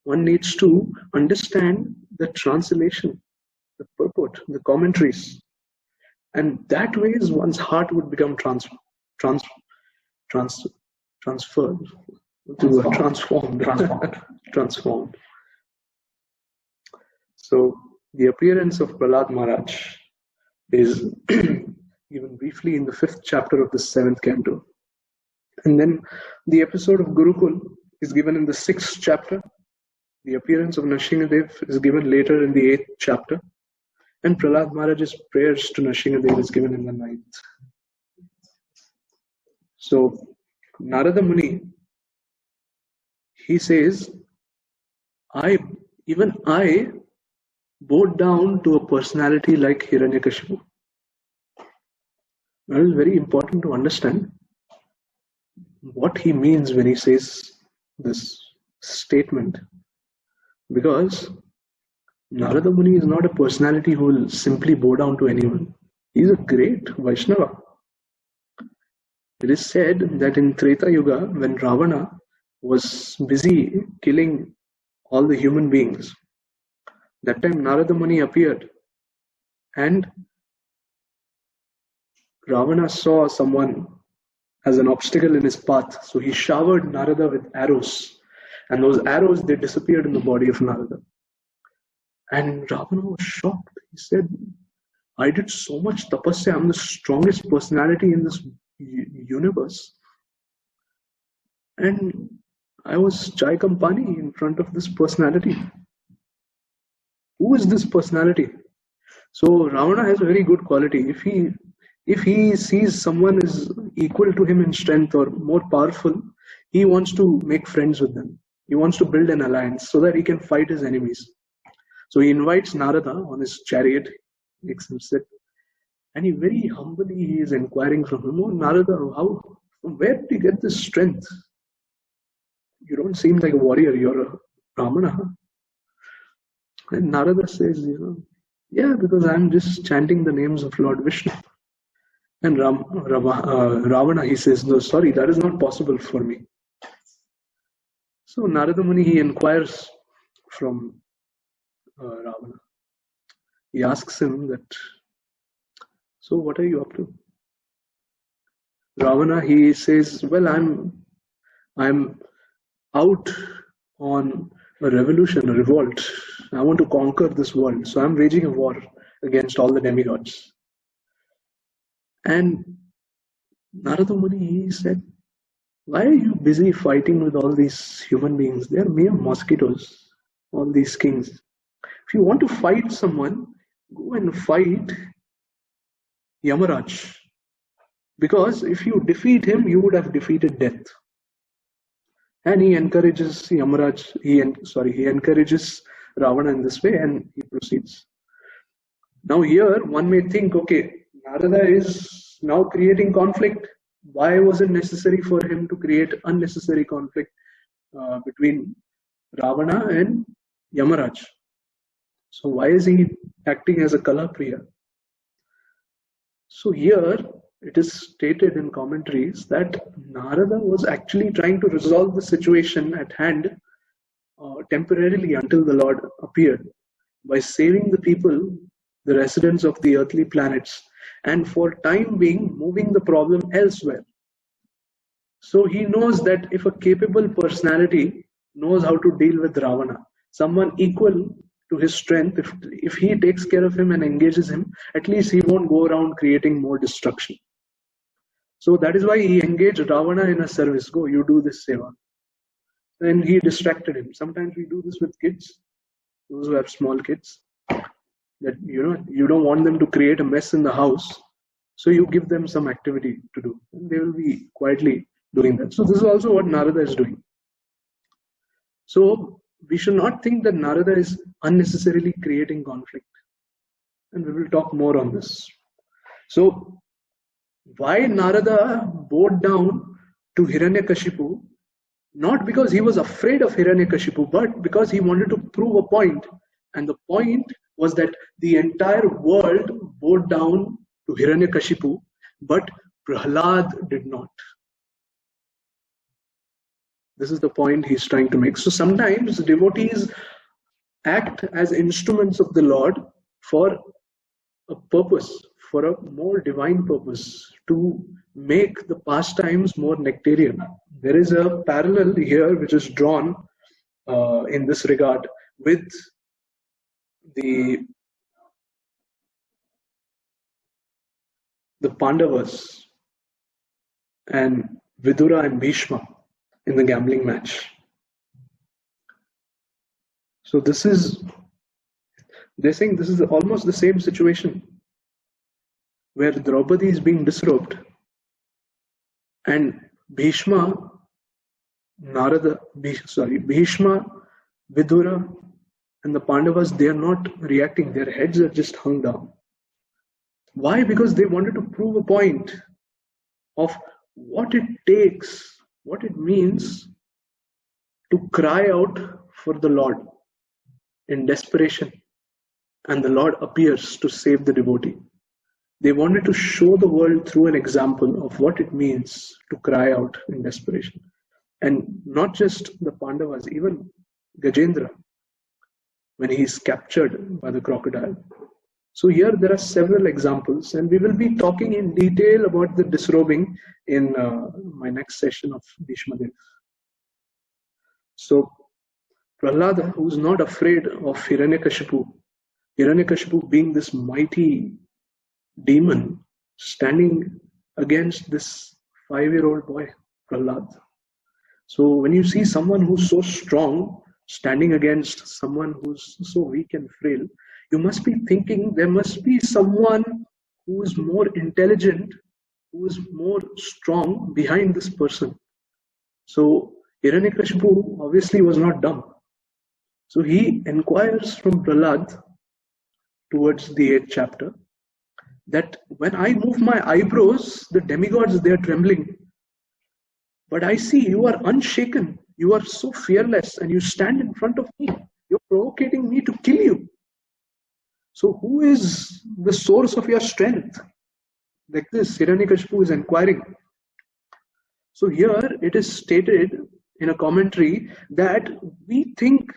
One needs to understand the translation, the purport, the commentaries. And that way one's heart would become transformed. So the appearance of Prahlad Maharaj is given briefly in the 5th chapter of the 7th canto. And then the episode of Gurukul is given in the 6th chapter. The appearance of Nrsingadev is given later in the 8th chapter. And Prahlad Maharaj's prayers to Nrsingadev is given in the 9th. So Narada Muni, he says, I bowed down to a personality like Hiranyakashipu. That is very important to understand what he means when he says this statement. Because Narada Muni is not a personality who will simply bow down to anyone. He is a great Vaishnava. It is said that in Treta Yuga, when Ravana was busy killing all the human beings, that time Narada Muni appeared and Ravana saw someone as an obstacle in his path. So he showered Narada with arrows, and those arrows, they disappeared in the body of Narada. And Ravana was shocked. He said, I did so much tapasya, I'm the strongest personality in this universe. And I was Chai Kampani in front of this personality. Who is this personality? So Ravana has a very good quality. If he sees someone is equal to him in strength or more powerful, he wants to make friends with them. He wants to build an alliance so that he can fight his enemies. So he invites Narada on his chariot, makes him sit, and he very humbly is inquiring from him, oh Narada, where did you get this strength? You don't seem like a warrior, you're a Brahmana. And Narada says, yeah, because I'm just chanting the names of Lord Vishnu. And Ravana, he says, no, sorry, that is not possible for me. So Narada Muni, he inquires from Ravana. He asks him that, So what are you up to? Ravana, he says, well, I'm out on a revolution, a revolt. I want to conquer this world. So I'm waging a war against all the demigods. And Narada Muni, he said, why are you busy fighting with all these human beings? They are mere mosquitoes, all these kings. If you want to fight someone, go and fight Yamaraj. Because if you defeat him, you would have defeated death. And he encourages Yamaraj, he encourages Ravana in this way, and he proceeds. Now here, one may think, okay, Narada is now creating conflict. Why was it necessary for him to create unnecessary conflict between Ravana and Yamaraj? So why is he acting as a Kalapriya? So here, it is stated in commentaries that Narada was actually trying to resolve the situation at hand temporarily until the Lord appeared by saving the people, the residents of the earthly planets, and for time being moving the problem elsewhere. So he knows that if a capable personality knows how to deal with Ravana, someone equal to his strength, if he takes care of him and engages him, at least he won't go around creating more destruction. So that is why he engaged Ravana in a service. Go, you do this seva. And he distracted him. Sometimes we do this with kids, those who have small kids, that you don't want them to create a mess in the house, so you give them some activity to do, and they will be quietly doing that. So this is also what Narada is doing. So we should not think that Narada is unnecessarily creating conflict, and we will talk more on this. So why Narada bowed down to Hiranyakashipu? Not because he was afraid of Hiranyakashipu, but because he wanted to prove a point. And the point was that the entire world bowed down to Hiranyakashipu, but Prahlad did not. This is the point he's trying to make. So sometimes devotees act as instruments of the Lord for a purpose, for a more divine purpose, to make the pastimes more nectarian. There is a parallel here which is drawn in this regard with the Pandavas and Vidura and Bhishma in the gambling match. So they're saying this is almost the same situation where Draupadi is being disrobed and Bhishma, Vidura and the Pandavas, they are not reacting. Their heads are just hung down. Why? Because they wanted to prove a point of what it takes, what it means to cry out for the Lord in desperation, and the Lord appears to save the devotee. They wanted to show the world through an example of what it means to cry out in desperation. And not just the Pandavas, even Gajendra, when he is captured by the crocodile. So here there are several examples, and we will be talking in detail about the disrobing in my next session of Bhishmadev. So Prahlada, who is not afraid of Hiranyakashipu being this mighty demon standing against this 5-year-old boy, Prahlad. So when you see someone who's so strong standing against someone who's so weak and frail, you must be thinking there must be someone who is more intelligent, who is more strong behind this person. So Hiranyakashipu obviously was not dumb. So he inquires from Prahlad towards the 8th chapter that when I move my eyebrows, the demigods, they are trembling. But I see you are unshaken. You are so fearless and you stand in front of me. You're provoking me to kill you. So who is the source of your strength? Like this, Hiranyakashipu is inquiring. So here it is stated in a commentary that we think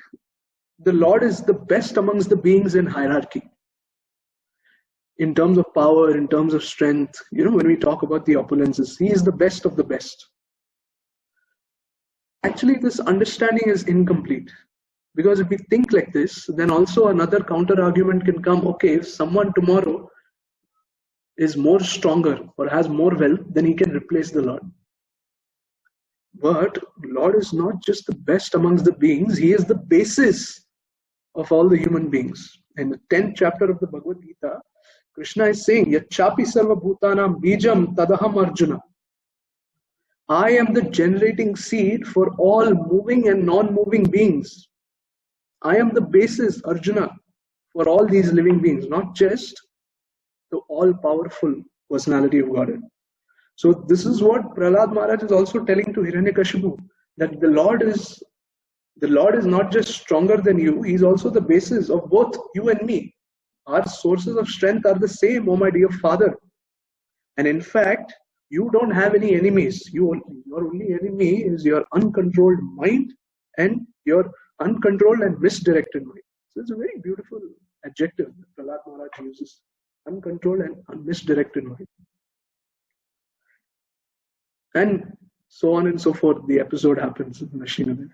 the Lord is the best amongst the beings in hierarchy. in terms of power, in terms of strength, when we talk about the opulences, he is the best of the best. Actually, this understanding is incomplete. Because if we think like this, then also another counter argument can come, okay, if someone tomorrow is more stronger or has more wealth, then he can replace the Lord. But Lord is not just the best amongst the beings, he is the basis of all the human beings. In the 10th chapter of the Bhagavad Gita, Krishna is saying, Yachapi sarva bhutanam bijam tadaham Arjuna. I am the generating seed for all moving and non-moving beings. I am the basis, Arjuna, for all these living beings, not just the all-powerful personality of Godhead. So this is what Prahlad Maharaj is also telling to Hiranyakashipu, that the Lord is not just stronger than you, he is also the basis of both you and me. Our sources of strength are the same, oh my dear father. And in fact, you don't have any enemies. Your only enemy is your uncontrolled mind and your uncontrolled and misdirected mind. So it's a very beautiful adjective that Prahlad Maharaj uses. Uncontrolled and misdirected mind. And so on and so forth. The episode happens in Nrsimhadev.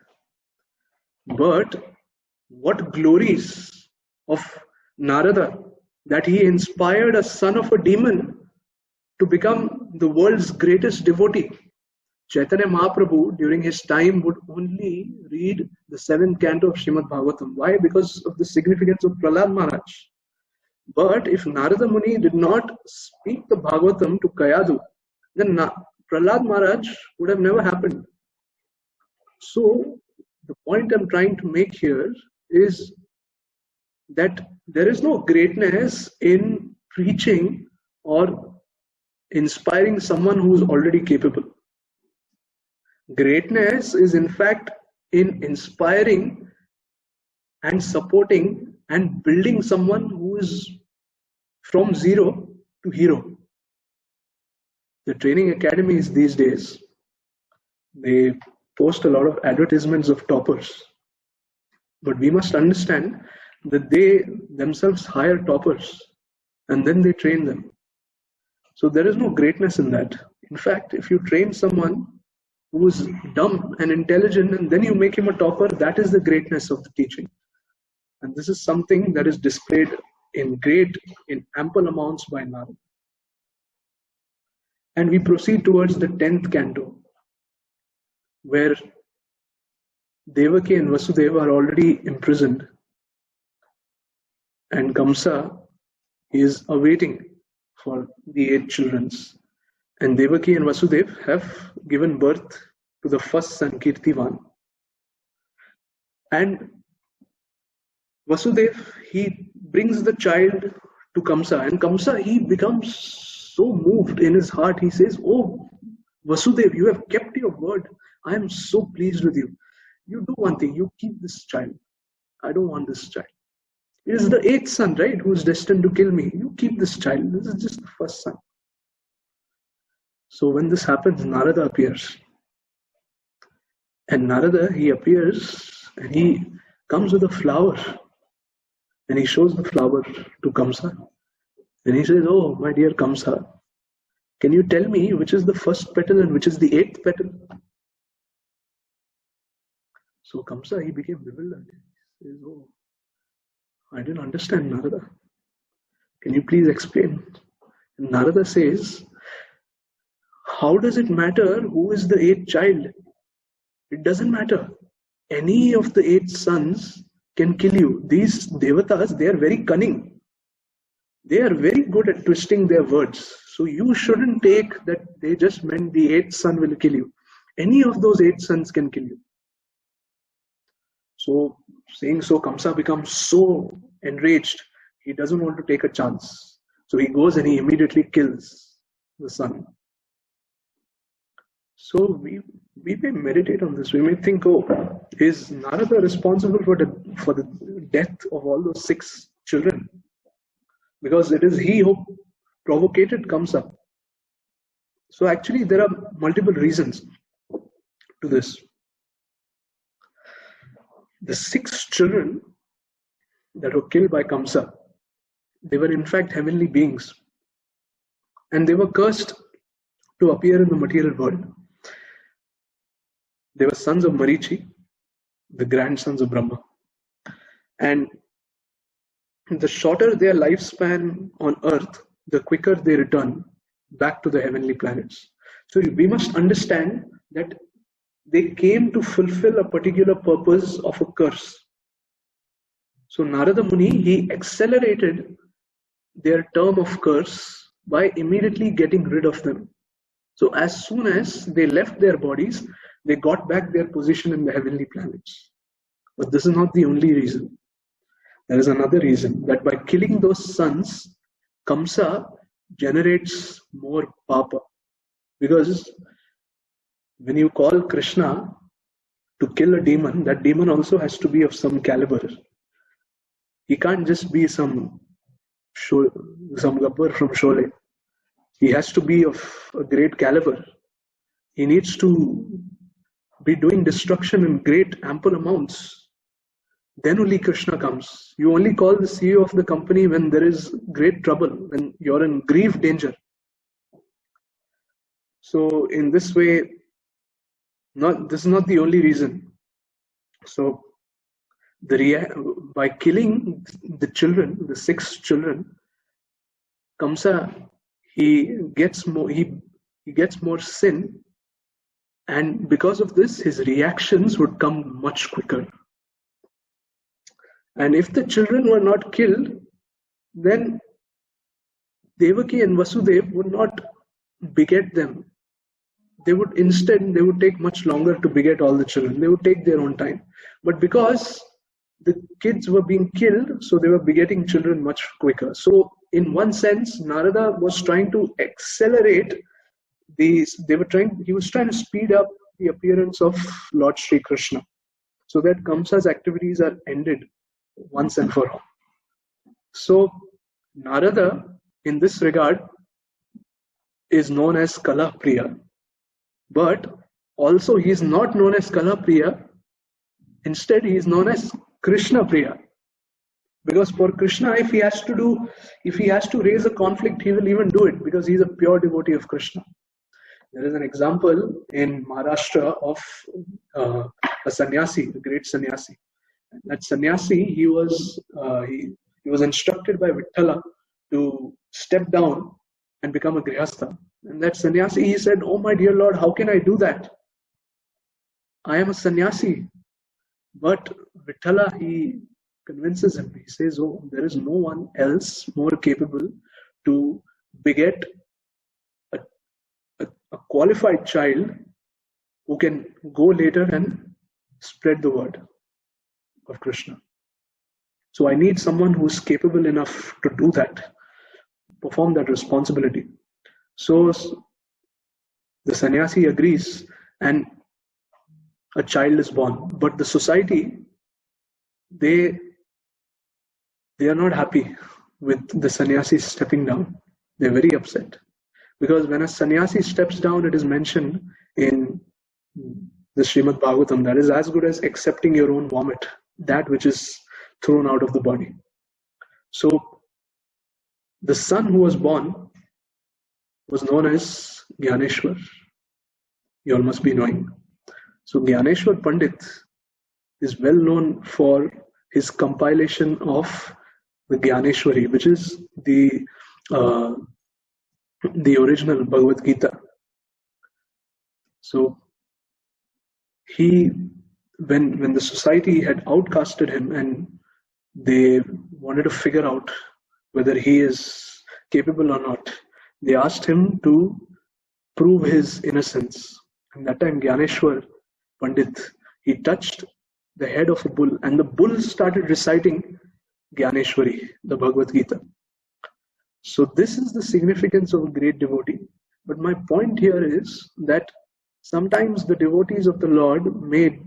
But what glories of Narada that he inspired a son of a demon to become the world's greatest devotee. Chaitanya Mahaprabhu during his time would only read the 7th canto of Srimad Bhagavatam. Why? Because of the significance of Prahlad Maharaj. But if Narada Muni did not speak the Bhagavatam to Kayadu, then Prahlad Maharaj would have never happened. So the point I'm trying to make here is that there is no greatness in preaching or inspiring someone who is already capable. Greatness is in fact in inspiring and supporting and building someone who is from zero to hero. The training academies these days, they post a lot of advertisements of toppers. But we must understand that they themselves hire toppers and then they train them. So there is no greatness in that. In fact, if you train someone who is dumb and intelligent and then you make him a topper, that is the greatness of the teaching. And this is something that is displayed in ample amounts by Narada. And we proceed towards the 10th canto, where Devaki and Vasudeva are already imprisoned. And Kamsa is awaiting for the 8 children. And Devaki and Vasudeva have given birth to the first son, Kirtivan. And Vasudeva, he brings the child to Kamsa. And Kamsa, he becomes so moved in his heart. He says, "Oh, Vasudeva, you have kept your word. I am so pleased with you. You do one thing, you keep this child. I don't want this child. It is the 8th son, right, who is destined to kill me. You keep this child. This is just the first son." So when this happens, Narada appears. And Narada, he appears and he comes with a flower. And he shows the flower to Kamsa. And he says, "Oh, my dear Kamsa, can you tell me which is the first petal and which is the 8th petal?" So Kamsa, he became bewildered. He says, "Oh, I didn't understand, Narada. Can you please explain?" And Narada says, "How does it matter who is the 8th child? It doesn't matter. Any of the 8 sons can kill you. These devatas, they are very cunning. They are very good at twisting their words. So you shouldn't take that they just meant the 8th son will kill you. Any of those 8 sons can kill you." So saying so, Kamsa becomes so enraged. He doesn't want to take a chance. So he goes and he immediately kills the son. So we may meditate on this. We may think, oh, is Narada responsible for the death of all those 6 children? Because it is he who provocated Kamsa. So actually there are multiple reasons to this. The 6 children that were killed by Kamsa, They were in fact heavenly beings. And they were cursed to appear in the material world. They were sons of Marichi, the grandsons of Brahma. And the shorter their lifespan on earth, the quicker they return back to the heavenly planets. So we must understand that they came to fulfill a particular purpose of a curse. So Narada Muni, he accelerated their term of curse by immediately getting rid of them. So as soon as they left their bodies, they got back their position in the heavenly planets. But this is not the only reason. There is another reason, that by killing those sons, Kamsa generates more papa. Because when you call Krishna to kill a demon, that demon also has to be of some caliber. He can't just be some gabbar from Sholay. He has to be of a great caliber. He needs to be doing destruction in great ample amounts. Then only Krishna comes. You only call the CEO of the company when there is great trouble, when you're in grave danger. So in this way, this is not the only reason. So by killing the children, the 6 children, Kamsa, he gets more sin, and because of this, his reactions would come much quicker. And if the children were not killed, then Devaki and Vasudev would not beget them. They would take much longer to beget all the children. They would take their own time. But because the kids were being killed, so they were begetting children much quicker. So in one sense, Narada was trying to accelerate these. He was trying to speed up the appearance of Lord Sri Krishna, so that Kamsa's activities are ended once and for all. So Narada, in this regard, is known as Kala Priya, but also he is not known as Kala Priya. Instead, he is known as Krishna Priya, because for Krishna, if he has to raise a conflict, he will even do it, because he is a pure devotee of Krishna. There is an example in Maharashtra of a sannyasi, a great sannyasi. That sannyasi, he was instructed by Vitthala to step down and become a grihastha. And that sannyasi, he said, "Oh my dear Lord, how can I do that? I am a sannyasi." But Vitthala, he convinces him. He says, "Oh, there is no one else more capable to beget a qualified child who can go later and spread the word of Krishna. So I need someone who's capable enough to do that, perform that responsibility." So the sannyasi agrees, and a child is born. But the society, they are not happy with the sannyasi stepping down. They're very upset. Because when a sannyasi steps down, it is mentioned in the Srimad Bhagavatam, that is as good as accepting your own vomit, that which is thrown out of the body. So the son who was born was known as Gyaneshwar. You all must be knowing. So Gyaneshwar Pandit is well known for his compilation of the Gyaneshwari, which is the original Bhagavad Gita. So when the society had outcasted him and they wanted to figure out whether he is capable or not, they asked him to prove his innocence. And that time Gyaneshwar Pandit, he touched the head of a bull, and the bull started reciting Gyaneshwari, the Bhagavad Gita. So this is the significance of a great devotee. But my point here is that sometimes the devotees of the Lord may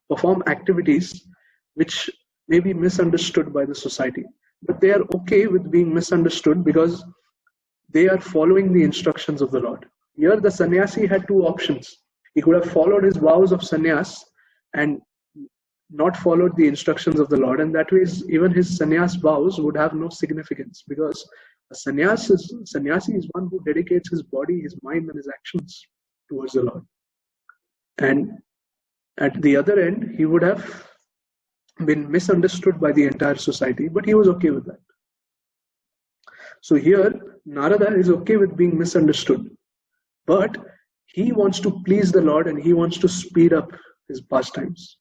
perform activities which may be misunderstood by the society. But they are okay with being misunderstood because they are following the instructions of the Lord. Here the sannyasi had two options. He could have followed his vows of sannyas and not followed the instructions of the Lord, and that way even his sannyas vows would have no significance, because a sannyasi is one who dedicates his body, his mind, and his actions towards the Lord. And at the other end, he would have been misunderstood by the entire society, but he was okay with that. So here, Narada is okay with being misunderstood, but he wants to please the Lord and he wants to speed up his pastimes.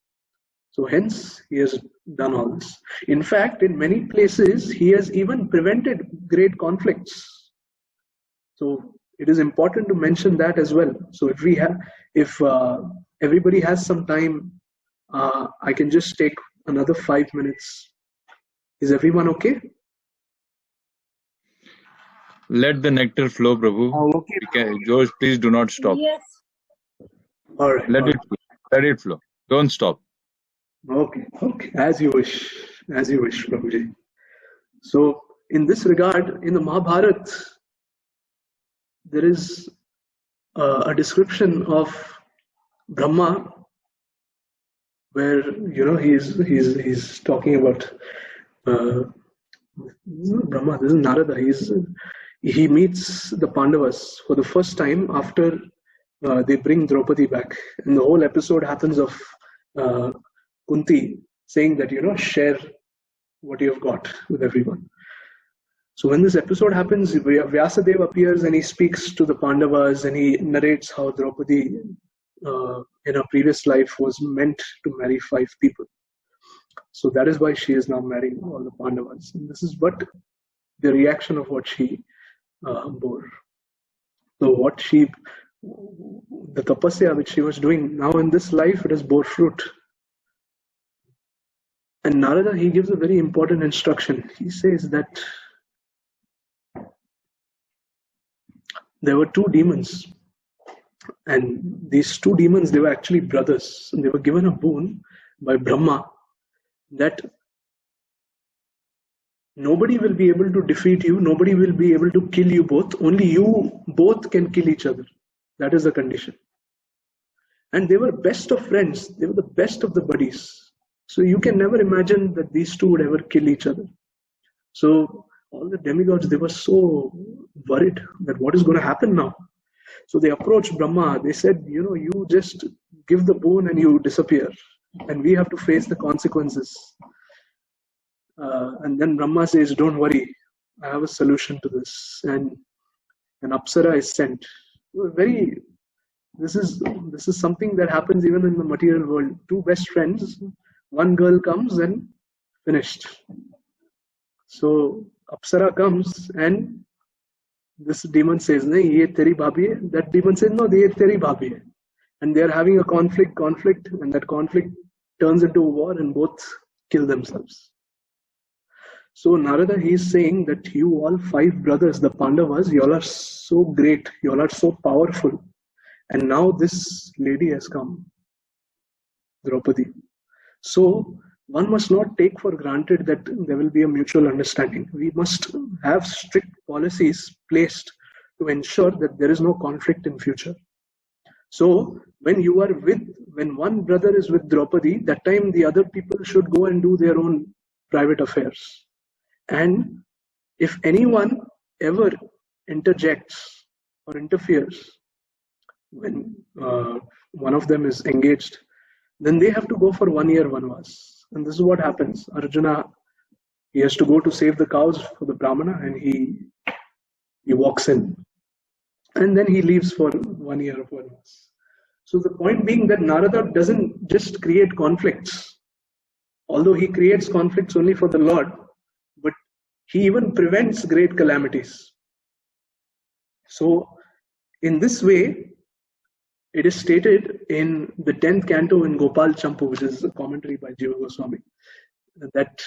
So hence, he has done all this. In fact, in many places, he has even prevented great conflicts. So it is important to mention that as well. So if everybody has some time, I can just take another 5 minutes. Is everyone okay? Let the nectar flow, Prabhu. Okay. George, please do not stop. Yes. All right. Let it flow. Don't stop. Okay. As you wish, Prabhuji. So, in this regard, in the Mahabharata, there is a description of Brahma, where he's talking about Brahma. This is Narada. He meets the Pandavas for the first time after they bring Draupadi back, and the whole episode happens of Kunti saying that share what you have got with everyone. So when this episode happens, Vyasadeva appears and he speaks to the Pandavas and he narrates how Draupadi in her previous life was meant to marry 5 people. So that is why she is now marrying all the Pandavas. And this is but the reaction of what she bore. So the tapasya which she was doing now in this life, it has bore fruit. And Narada, he gives a very important instruction. He says that there were 2 demons. And these 2 demons, they were actually brothers. And they were given a boon by Brahma that nobody will be able to defeat you, nobody will be able to kill you both, only you both can kill each other. That is the condition. And they were best of friends, they were the best of the buddies. So you can never imagine that these 2 would ever kill each other. So all the demigods, they were so worried that what is going to happen now. So they approached Brahma, they said, you just give the boon and you disappear. And we have to face the consequences. And then Brahma says, don't worry, I have a solution to this. And an Apsara is sent. This is something that happens even in the material world. 2 best friends, one girl comes and finished. So Apsara comes and this demon says, nahi, ye teri bhabhi hai. That demon says, no, ye teri bhabhi hai. And they are having a conflict, and that conflict turns into a war and both kill themselves. So Narada, he is saying that you all 5 brothers, the Pandavas, you all are so great, you all are so powerful. And now this lady has come, Draupadi. So one must not take for granted that there will be a mutual understanding. We must have strict policies placed to ensure that there is no conflict in future. So when one brother is with Draupadi, that time the other people should go and do their own private affairs. And if anyone ever interjects or interferes when one of them is engaged, then they have to go for 1 year vanvas. And this is what happens. Arjuna, he has to go to save the cows for the Brahmana, and he walks in. And then he leaves for 1 year of vanvas. So the point being that Narada doesn't just create conflicts, although he creates conflicts only for the Lord, but he even prevents great calamities. So in this way, it is stated in the 10th canto in Gopal Champu, which is a commentary by Jiva Goswami, that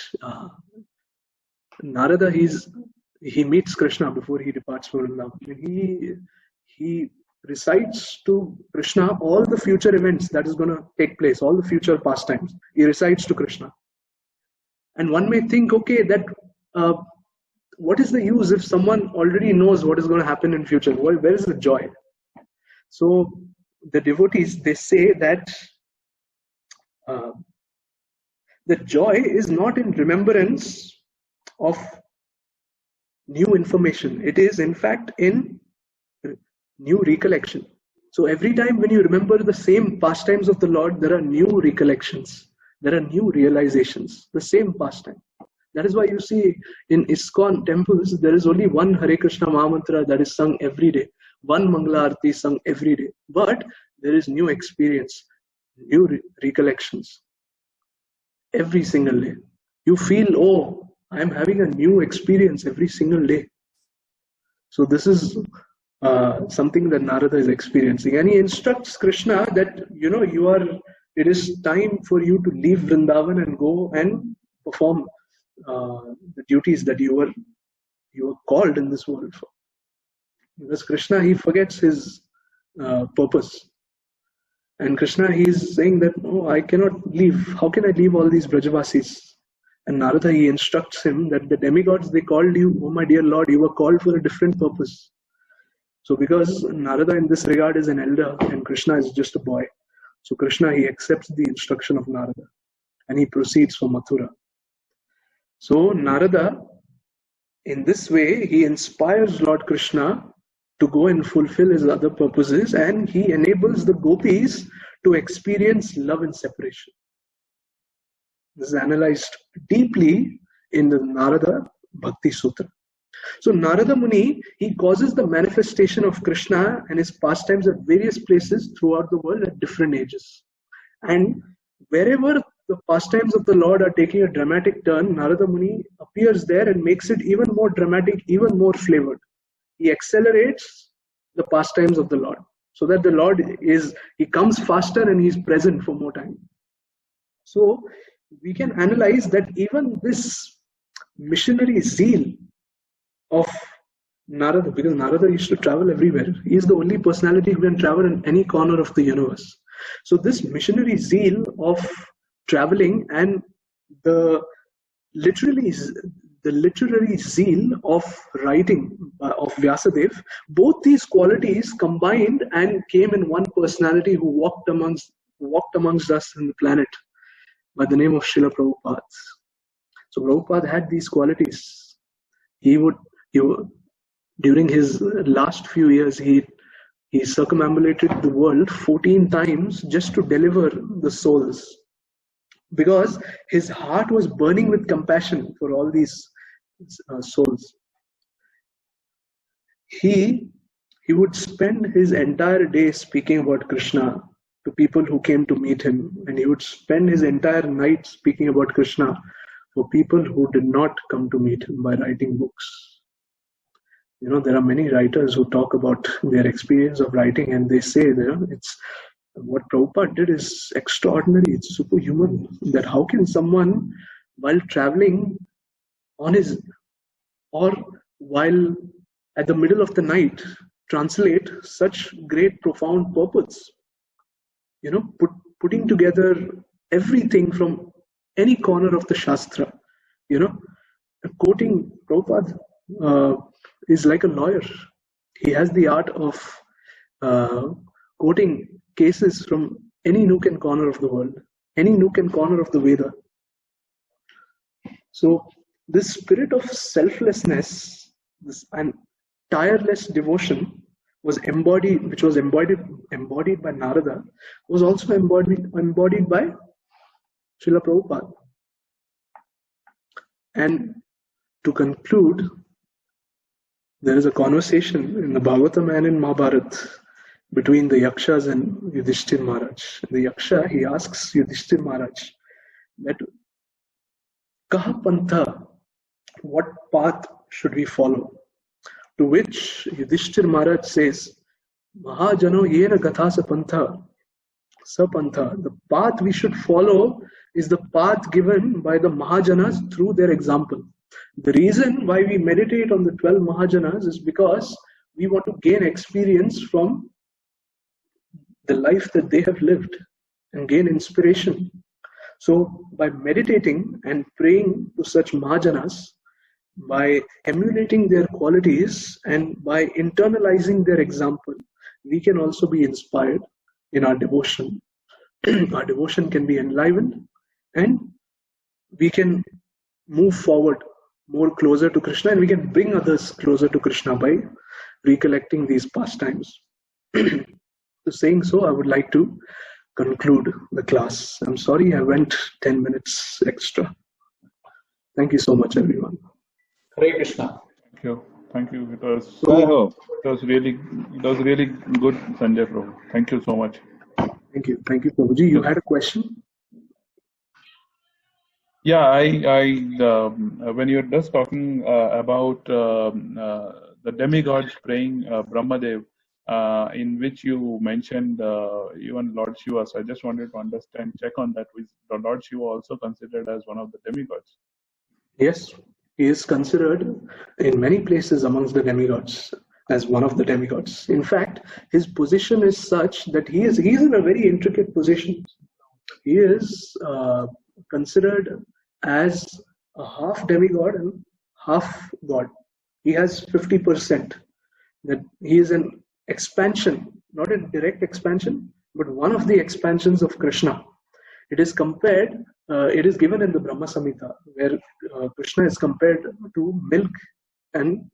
Narada, he meets Krishna before he departs for Vrindavan. He recites to Krishna all the future events that is going to take place, all the future pastimes. He recites to Krishna. And one may think, okay, that what is the use if someone already knows what is going to happen in future? Where is the joy? So the devotees, they say that The joy is not in remembrance of new information. It is in fact in new recollection. So every time when you remember the same pastimes of the Lord, there are new recollections, there are new realizations, the same pastime. That is why you see in ISKCON temples, there is only one Hare Krishna Mahamantra that is sung every day, one Mangala Arati sung every day. But there is new experience, new recollections every single day. You feel, oh, I am having a new experience every single day. So this is something that Narada is experiencing, and he instructs Krishna that it is time for you to leave Vrindavan and go and perform the duties that you were called in this world for. Because Krishna, he forgets his purpose, and Krishna, he is saying that, oh, I cannot leave. How can I leave all these Brajavasis? And Narada, he instructs him that the demigods, they called you, oh my dear Lord, you were called for a different purpose. So because Narada in this regard is an elder and Krishna is just a boy, so Krishna, he accepts the instruction of Narada and he proceeds for Mathura. So Narada, in this way, he inspires Lord Krishna to go and fulfill his other purposes, and he enables the gopis to experience love and separation. This is analyzed deeply in the Narada Bhakti Sutra. So Narada Muni, he causes the manifestation of Krishna and his pastimes at various places throughout the world at different ages. And wherever the pastimes of the Lord are taking a dramatic turn, Narada Muni appears there and makes it even more dramatic, even more flavored. He accelerates the pastimes of the Lord so that the Lord he comes faster and he's present for more time. So we can analyze that even this missionary zeal of Narada, because Narada used to travel everywhere. He is the only personality who can travel in any corner of the universe. So this missionary zeal of traveling and the literary zeal of writing of Vyasadeva, both these qualities combined and came in one personality who walked amongst us in the planet by the name of Srila Prabhupada. So Prabhupada had these qualities. During his last few years, he circumambulated the world 14 times just to deliver the souls, because his heart was burning with compassion for all these souls. He would spend his entire day speaking about Krishna to people who came to meet him, and he would spend his entire night speaking about Krishna for people who did not come to meet him by writing books. There are many writers who talk about their experience of writing, and they say, it's what Prabhupada did is extraordinary, it's superhuman. That how can someone, while traveling or while at the middle of the night, translate such great, profound purpose? Putting together everything from any corner of the Shastra. Quoting Prabhupada is like a lawyer. He has the art of quoting cases from any nook and corner of the world, any nook and corner of the Veda. So this spirit of selflessness, this and tireless devotion which was embodied by Narada, was also embodied by Srila Prabhupada. And to conclude, there is a conversation in the Bhagavatam and in Mahabharata between the Yakshas and Yudhishthir Maharaj. The Yaksha, he asks Yudhishthir Maharaj that Kaha Pantha, what path should we follow? To which Yudhishthir Maharaj says, Mahajano yena gathasa pantha, sapantha. The path we should follow is the path given by the Mahajanas through their example. The reason why we meditate on the 12 Mahajanas is because we want to gain experience from the life that they have lived and gain inspiration. So by meditating and praying to such Mahajanas, by emulating their qualities and by internalizing their example, we can also be inspired in our devotion. Our devotion can be enlivened, and we can move forward more closer to Krishna, and we can bring others closer to Krishna by recollecting these pastimes. So saying so, I would like to conclude the class. I'm sorry I went 10 minutes extra. Thank you so much, everyone. Hare Krishna. Thank you. Thank you. It was really good, Sanjay Prabhu. Thank you so much. Thank you. Thank you, Prabhuji. You had a question? Yeah, when you're just talking about the demigods praying Brahmadev, in which you mentioned even Lord Shiva, so I just wanted to check on that. Was Lord Shiva also considered as one of the demigods? Yes, he is considered in many places amongst the demigods as one of the demigods. In fact, his position is such that he is in a very intricate position. He is considered as a half demigod and half god. He has 50%. That he is an expansion, not a direct expansion, but one of the expansions of Krishna. It is compared, it is given in the Brahma Samhita, where Krishna is compared to milk and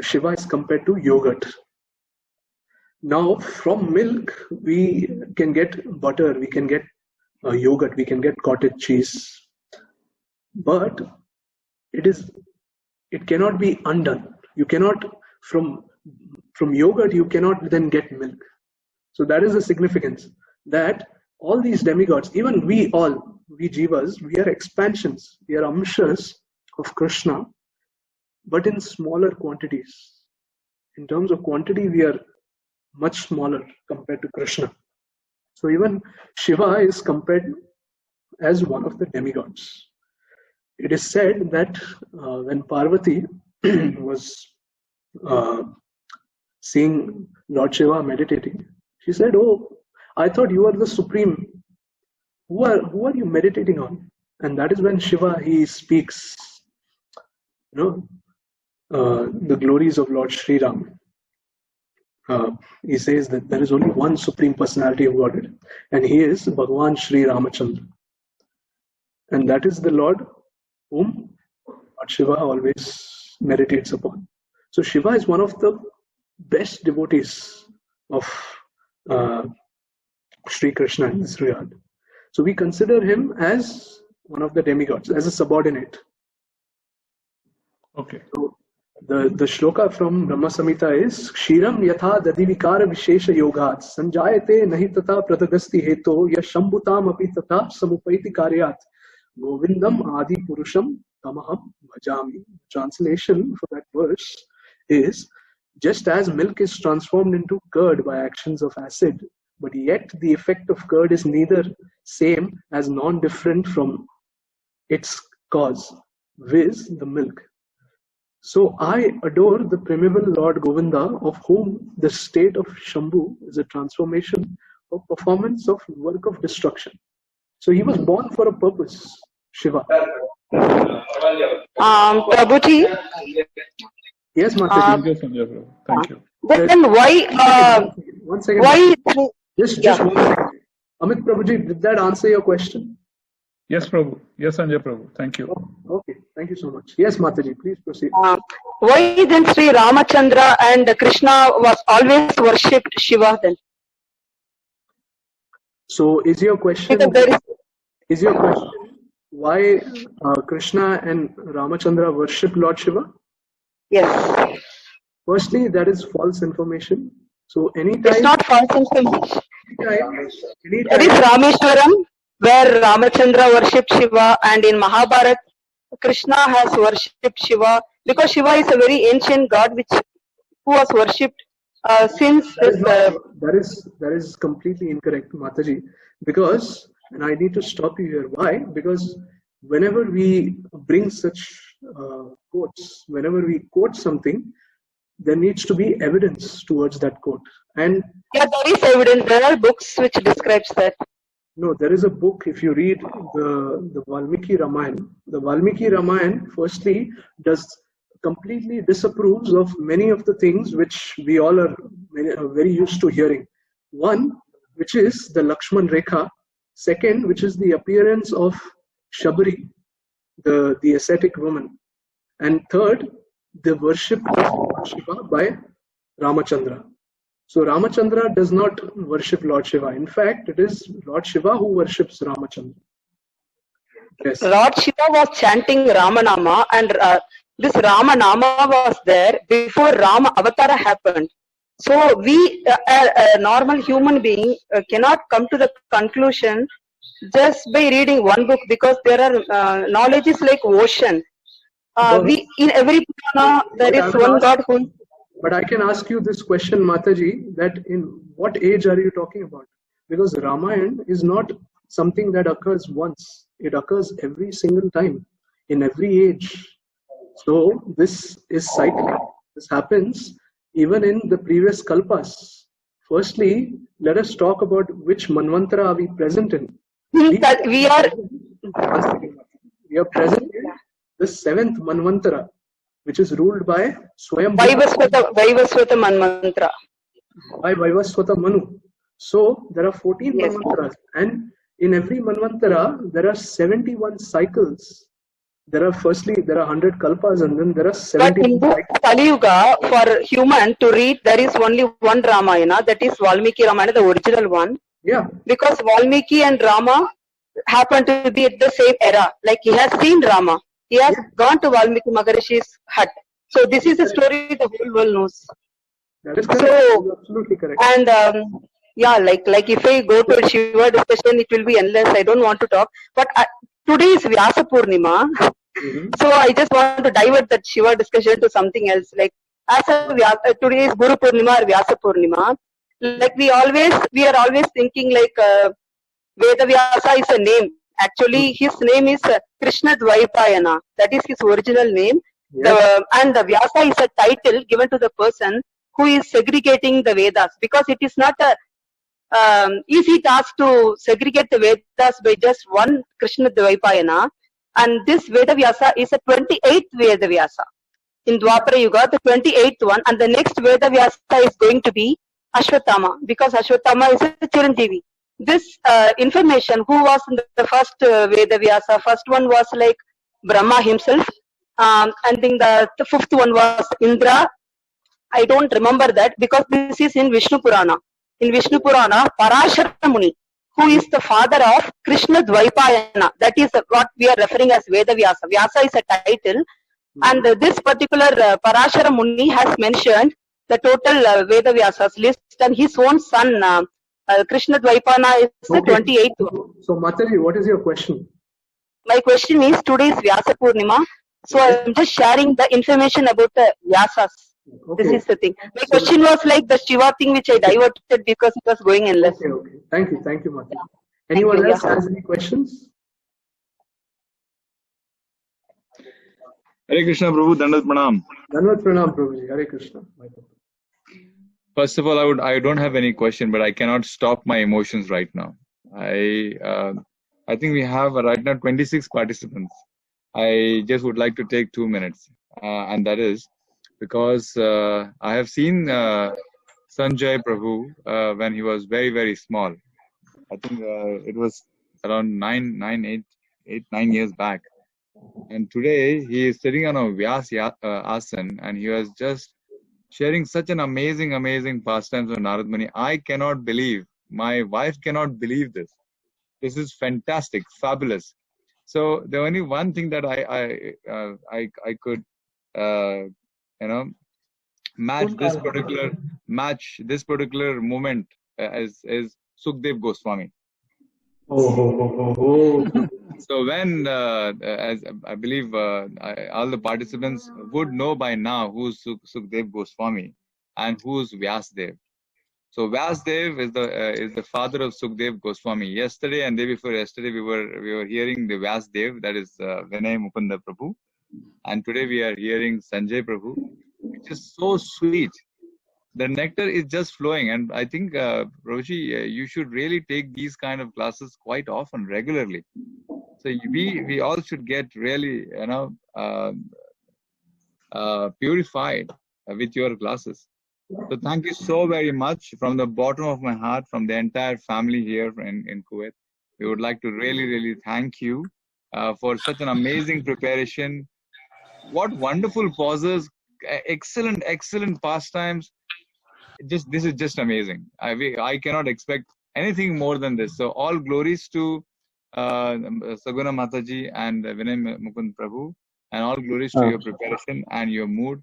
Shiva is compared to yogurt. Now, from milk, we can get butter, we can get yogurt, we can get cottage cheese. But it cannot be undone. You cannot, from yogurt, you cannot then get milk. So that is the significance, that all these demigods, even we jivas, we are expansions, we are amshas of Krishna, but in smaller quantities. In terms of quantity, we are much smaller compared to Krishna. So even Shiva is compared as one of the demigods. It is said that when Parvati was seeing Lord Shiva meditating, she said, "Oh, I thought you are the supreme. Who are you meditating on?" And that is when Shiva, he speaks, the glories of Lord Sri Ram. He says that there is only one supreme personality of Godhead, and he is Bhagavan Sri Ramachandra. And that is the Lord whom Lord Shiva always meditates upon. So Shiva is one of the best devotees of Sri Krishna in this regard. So we consider him as one of the demigods, as a subordinate. Okay. So the shloka from Brahma Samhita is Kshiram yatha dadivikara vishesha yogat sanjayate nahi tata pratagasti heto yashambhutam api tata samupaiti karyat govindam adi purusham tamaham bhajami. Translation for that verse is, just as milk is transformed into curd by actions of acid, but yet the effect of curd is neither same as non-different from its cause, viz. The milk. So I adore the primeval Lord Govinda, of whom the state of Shambhu is a transformation or performance of work of destruction. So he was born for a purpose, Shiva. Prabhuji. Yes, Mataji. Thank you, Sanjay Prabhu. Thank you. Then why? One second. Why? Just 1 second. Amit Prabhuji, did that answer your question? Yes, Prabhu. Yes, Sanjay Prabhu. Thank you. Okay, thank you so much. Yes, Mataji, please proceed. Why then Sri Ramachandra and Krishna was always worshipped Shiva then? So is your question why Krishna and Ramachandra worship Lord Shiva? Yes. Firstly, that is false information. So anytime, It's not false information. anytime That is Rameshwaram, where Ramachandra worshipped Shiva, and in Mahabharata, Krishna has worshipped Shiva, because Shiva is a very ancient god who was worshipped since this. That is completely incorrect, Mataji. Because, and I need to stop you here. Why? Because whenever we bring such quotes, whenever we quote something, there needs to be evidence towards that quote. And yeah, there is evidence. There are books which describes that. no, there is a book. If you read the Valmiki Ramayana, the Valmiki Ramayana firstly completely disapproves of many of the things which we all are very used to hearing. One, which is the Lakshman Rekha. Second, which is the appearance of Shabari, the ascetic woman. And third, the worship of Shiva by Ramachandra. So Ramachandra does not worship Lord Shiva. In fact, it is Lord Shiva who worships Ramachandra. Yes. Lord Shiva was chanting Ramanama, and this Ramanama was there before Rama Avatara happened. So we, a normal human being, cannot come to the conclusion just by reading one book, because there are knowledge is like ocean. We in every Purana there is one God who. But I can ask you this question, Mataji, that in what age are you talking about? Because Ramayana is not something that occurs once. It occurs every single time, in every age. So this is cyclic. This happens even in the previous kalpas. Firstly, let us talk about which Manvantara are we present in. We are present in the 7th Manvantara, which is ruled by Swayam Vaivasvata Manvantara. By Vaivasvata Manu. So there are 14 Manvantaras, and in every Manvantara there are 71 cycles. There are 100 kalpas, and then there are 71 cycles. But in Kali Yuga, for human to read, there is only one Ramayana, that is Valmiki Ramayana, the original one. Yeah. Because Valmiki and Rama happen to be at the same era. Like he has seen Rama. He has gone to Valmiki Maharishi's hut. So this is a story the whole world knows. That is correct. So, absolutely correct. And like if I go to a Shiva discussion, it will be endless. I don't want to talk. But today is Vyasa Purnima. So I just want to divert that Shiva discussion to something else. Like as a today is Guru Purnima or Vyasa Purnima. Like we are always thinking like Veda Vyasa is a name. Actually, his name is Krishna Dvaipayana. That is his original name. And the Vyasa is a title given to the person who is segregating the Vedas, because it is not a easy task to segregate the Vedas by just one Krishna Dvaipayana. And this Veda Vyasa is a 28th Veda Vyasa. In Dwapara Yuga, the 28th one, and the next Veda Vyasa is going to be Ashwatthama, because Ashwatthama is a Chiranjeevi. This information, who was in the first Veda Vyasa, first one was like Brahma himself, and then the fifth one was Indra. I don't remember that, because this is in Vishnu Purana. In Vishnu Purana, Parashara Muni, who is the father of Krishna Dvaipayana, that is what we are referring as Veda Vyasa. Vyasa is a title, and this particular Parashara Muni has mentioned the total Veda Vyasas list, and his own son Krishna Dvaipayana is the 28th one. So Mataji, what is your question? My question is, today is Vyasa Purnima, so I am just sharing the information about the Vyasas. Okay. This is the thing. My question was like the Shiva thing, which I diverted because it was going endless. Okay. Thank you, Mataji. Anyone else has any questions? Hare Krishna, Prabhu. Dandat Pranam. Dandat Pranam, Prabhuji. Hare Krishna. First of all, I don't have any question, but I cannot stop my emotions right now. I think we have right now 26 participants. I just would like to take 2 minutes, and that is because I have seen Sanjay Prabhu when he was very, very small. I think it was around 9 years back. And today he is sitting on a Vyasa Asan, and he was just sharing such an amazing pastimes of Narad Muni. I cannot believe, my wife cannot believe this. This is fantastic, fabulous. So the only one thing that I could match this particular moment is Sukdev Goswami. So when, as I believe all the participants would know by now who's Sukdev Goswami and who's Vyasdev. So Vyasdev is the father of Sukdev Goswami. Yesterday and day before yesterday we were hearing the Vyasdev, that is Vinay Mukunda Prabhu, and today we are hearing Sanjay Prabhu, which is so sweet. The nectar is just flowing, and I think Prabhuji, you should really take these kind of classes quite often, regularly. So we all should get really purified with your classes. So thank you so very much from the bottom of my heart, from the entire family here in Kuwait. We would like to really thank you for such an amazing preparation. What wonderful pauses, excellent pastimes. This is just amazing. I cannot expect anything more than this. So all glories to Saguna Mataji and Vinay Mukund Prabhu, and all glories to your preparation and your mood.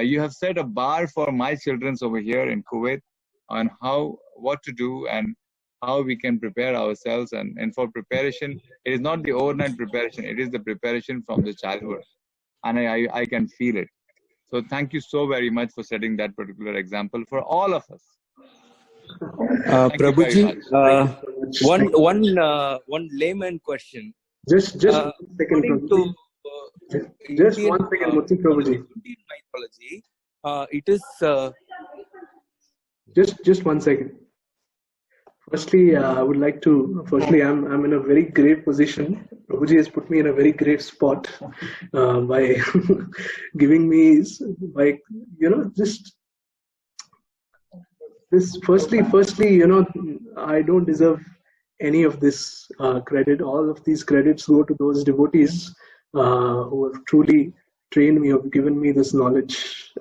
You have set a bar for my children over here in Kuwait on what to do and how we can prepare ourselves. And for preparation, it is not the overnight preparation, it is the preparation from the childhood. And I can feel it. So thank you so very much for setting that particular example for all of us. Prabhuji, one layman question. Just 1 second, Prabhuji. Just 1 second, Muthu Prabhuji. Indian mythology, it is. Just 1 second. Firstly, I would like to. Firstly, I'm in a very great position. Prabhuji has put me in a very great spot by giving me, just this. Firstly, I don't deserve any of this credit. All of these credits go to those devotees who have truly trained me, have given me this knowledge.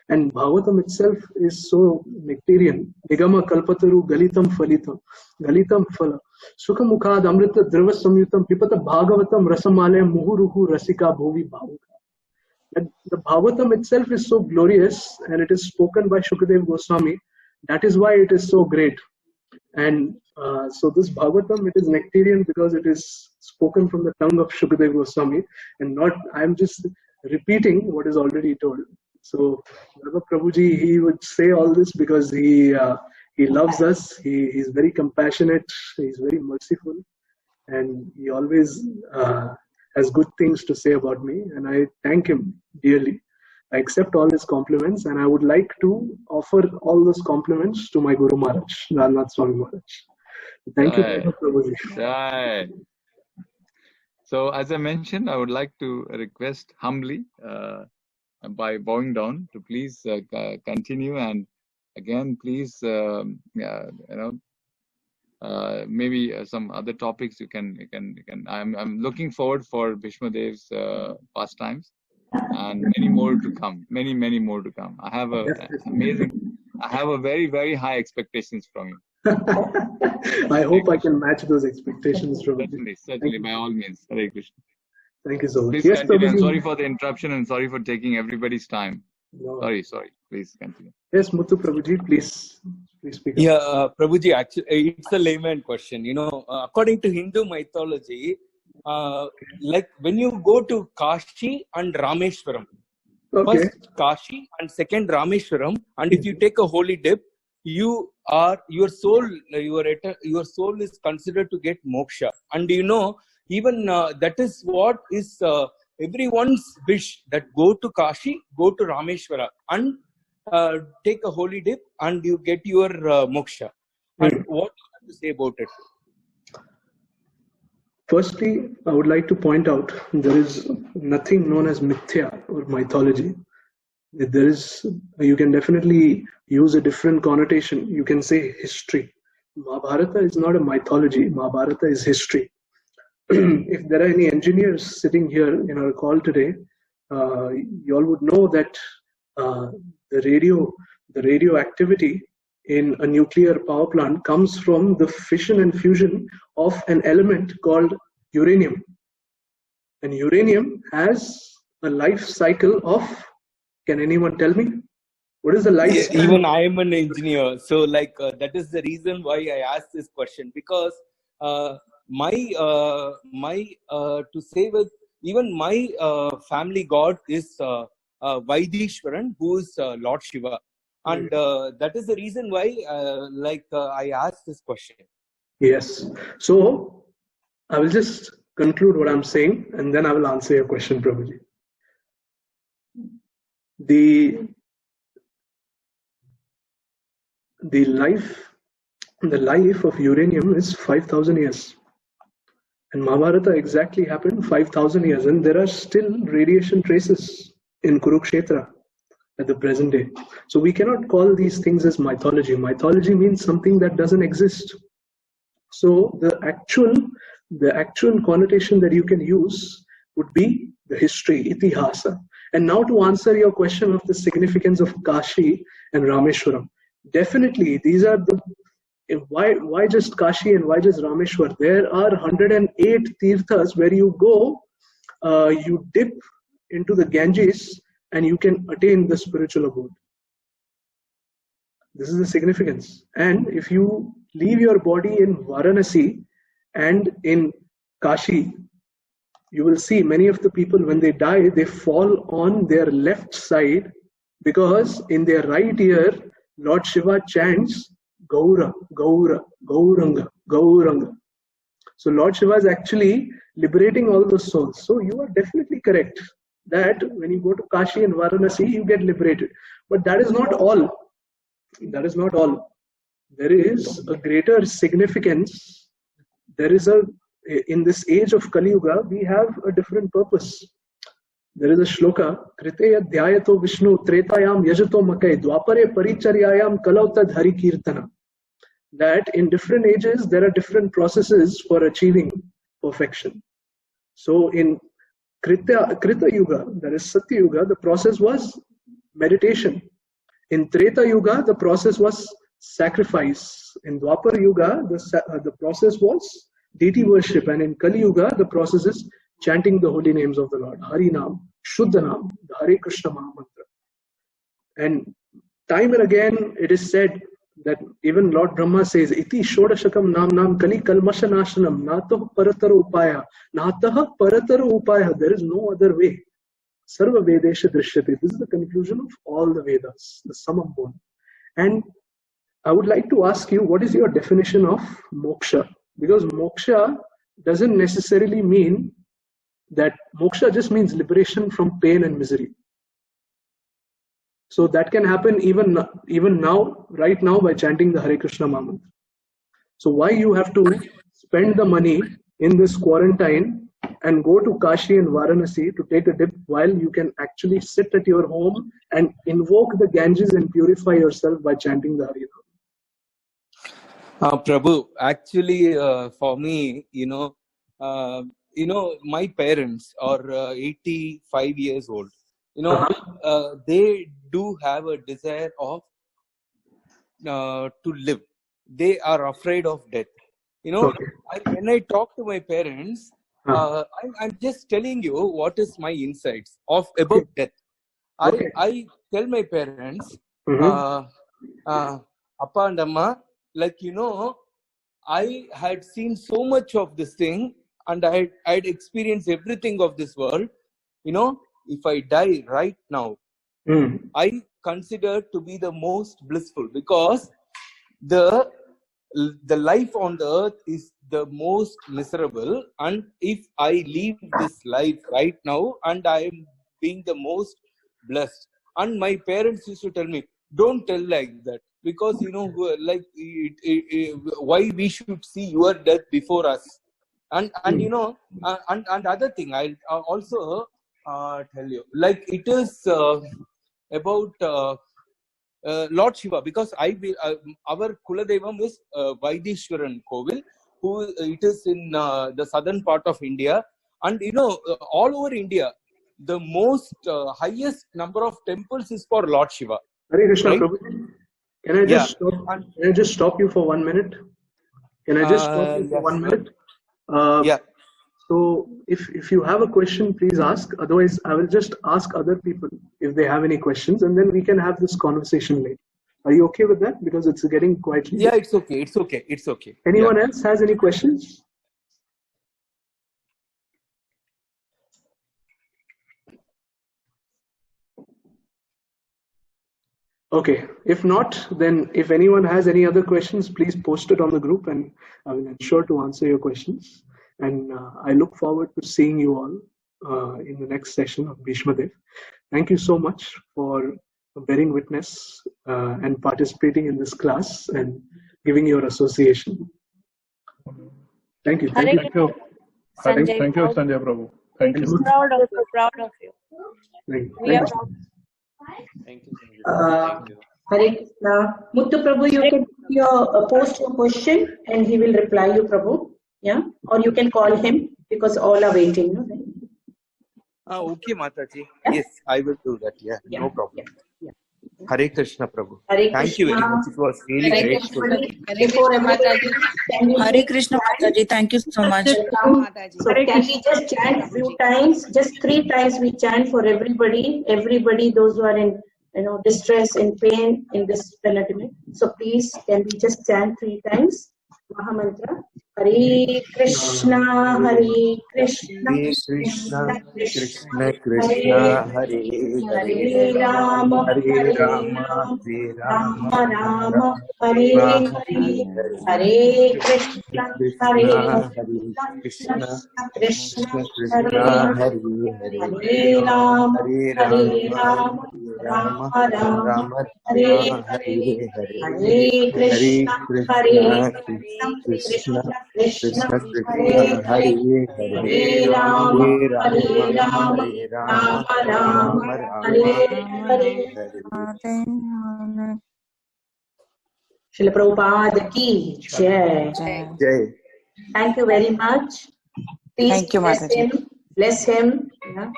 And Bhagavatam itself is so nectarian. Nigama kalpataru galitam phalitam, galitam phala. Sukha mukhad amrita drava samyutam pipata Bhagavatam rasamalaya muhuruhu rasika bhuvi bhavuka. And the Bhagavatam itself is so glorious, and it is spoken by Shukadev Goswami. That is why it is so great. And so this Bhagavatam, it is nectarian because it is spoken from the tongue of Shukadev Goswami, and not, I'm just repeating what is already told. So Baba Prabhuji, he would say all this because he loves us. He's very compassionate. He's very merciful, and he always has good things to say about me. And I thank him dearly. I accept all his compliments, and I would like to offer all those compliments to my Guru Maharaj, Ralnath Swami Maharaj. Thank you, Baba Prabhuji. Right. So as I mentioned, I would like to request humbly, by bowing down, to please continue, and again please maybe some other topics you can I'm looking forward for Bhishma Dev's pastimes, and many more to come, many more to come. I have a very, very high expectations from you. I hope I can match those expectations from you. Certainly, by all means. Hare Krishna. Thank you so much. Please yes, continue. I'm sorry for the interruption and sorry for taking everybody's time. No. Sorry. Please continue. Yes, Muthu Prabhuji, please speak. Yeah, Prabhuji, actually, it's a layman question. According to Hindu mythology, like when you go to Kashi and Rameshwaram, first Kashi and second Rameshwaram, and if you take a holy dip, your soul is considered to get moksha. And even that is what is everyone's wish, that go to Kashi, go to Rameshwara, and take a holy dip, and you get your moksha. And what do you have to say about it? Firstly, I would like to point out there is nothing known as mithya or mythology. You can definitely use a different connotation. You can say history. Mahabharata is not a mythology. Mahabharata is history. If there are any engineers sitting here in our call today, you all would know that the radioactivity in a nuclear power plant comes from the fission and fusion of an element called uranium. And uranium has a life cycle of, can anyone tell me? What is the life cycle? Even I am an engineer. So that is the reason why I asked this question, because my family god is Vaidishwaran, who is Lord Shiva. And that is the reason why I asked this question. Yes. So I will just conclude what I'm saying, and then I will answer your question, Prabhuji. The life of uranium is 5,000 years. And Mahabharata exactly happened 5,000 years, and there are still radiation traces in Kurukshetra at the present day. So we cannot call these things as mythology. Mythology means something that doesn't exist. So the actual the actual connotation that you can use would be the history, itihasa. And now to answer your question of the significance of Kashi and Rameshwaram, definitely these are the, why just Kashi and why just Rameshwar? There are 108 tirthas where you go, you dip into the Ganges and you can attain the spiritual abode. This is the significance. And if you leave your body in Varanasi and in Kashi, you will see many of the people, when they die, they fall on their left side, because in their right ear, Lord Shiva chants Gaura, Gaura, Gauranga, Gauranga. So Lord Shiva is actually liberating all the souls. So you are definitely correct that when you go to Kashi and Varanasi, you get liberated. But that is not all. That is not all. There is a greater significance. There is in this age of Kali Yuga, we have a different purpose. There is a shloka, Kriteya dhyayato Vishnu tretayam yajato makai dwapare paricharyayam kalautad hari kirtana. That in different ages, there are different processes for achieving perfection. So in Krita Yuga, that is Satya Yuga, the process was meditation. In Treta Yuga, the process was sacrifice. In Dwapar Yuga, the process was deity worship. And in Kali Yuga, the process is chanting the holy names of the Lord. Hari Nam, Shuddha Nam, the Hare Krishna Mahamantra. And time and again, it is said that even Lord Brahma says, Iti Shodashakam Nam Nam Kali Kalmasha Nashanam Natah Paratara Upaya. Natah Paratara Upaya. There is no other way. Sarva Vedesha Drishyate. This is the conclusion of all the Vedas, the sum of both. And I would like to ask you, what is your definition of moksha? Because moksha doesn't necessarily mean that moksha just means liberation from pain and misery. So that can happen even now, right now, by chanting the Hare Krishna Mahamantra. So why you have to spend the money in this quarantine and go to Kashi and Varanasi to take a dip, while you can actually sit at your home and invoke the Ganges and purify yourself by chanting the Hare Krishna? Prabhu, actually, for me, my parents are 85 years old. They do have a desire of to live. They are afraid of death. Okay. When I talk to my parents, I'm just telling you what is my insights about death. Okay. I tell my parents, Appa and Amma, I had seen so much of this thing, and I had experienced everything of this world. If I die right now, I consider to be the most blissful, because the life on the earth is the most miserable, and if I leave this life right now, and I am being the most blessed. And my parents used to tell me, don't tell like that, because why we should see your death before us. And other thing I'll also tell you, it is about Lord Shiva, because our Kuladevam is Vaidishwaran Kovil, who it is in the southern part of India, and all over India, the most highest number of temples is for Lord Shiva. Hare Krishna, right? Prabhu. Can I just stop you for 1 minute? Can I just stop you for 1 minute? Yeah. So if you have a question, please ask. Otherwise, I will just ask other people if they have any questions, and then we can have this conversation later. Are you okay with that? Because it's getting quite late. Yeah, it's okay. It's okay. It's okay. Anyone else has any questions? Okay. If not, then if anyone has any other questions, please post it on the group, and I will ensure to answer your questions. And I look forward to seeing you all in the next session of Bhishma Dev. Thank you so much for bearing witness and participating in this class and giving your association. Thank you. Thank you. Thank you, Sanjay Prabhu. Thank you. Proud of you. We are proud. Thank you, Sanjay. Thank you. Hare Krishna. Muthu Prabhu, you can post your question and he will reply you, Prabhu. Yeah, or you can call him because all are waiting. No? Okay, Mataji. Yes, I will do that. Yeah, no problem. Yeah. Hare Krishna, Prabhu. Hare Thank you very Krishna. much. It was really Hare grateful. Before everybody, can you Hare Krishna Mataji, thank you so much. So can we just chant few times? Just 3 times we chant for everybody. Everybody, those who are in distress, in pain, in this penultimate. So please, can we just chant 3 times? Mahamantra. Hare Krishna, Hare Krishna, Hare Krishna, Krishna Krishna, Hare Hare Hare, Hare Rama, Hare Rama, Hare Rama Rama, Rama, Hare Hare, Hare Krishna, Hare Krishna, Krishna, Krishna, Hare Hare Hare Rama, Hare Hare Rama, Rama, Rama Rama Rama, Rama, Hare Hare Hare, Hare Hare Krishna, Hare Krishna, Krishna Krishna, Krishna Hare Krishna, Hare, Hare Hare, Hare Rama, Hare Hare Rama, Rama, Hare Rama, Rama Rama, Rama Hare Rama, Hare. Hare Hare. Srila Prabhupada ki jai. Jai. Thank you very much. Please Thank you, bless Mataji. him. Bless him. Yeah.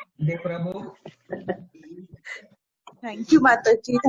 Thank you, Mataji.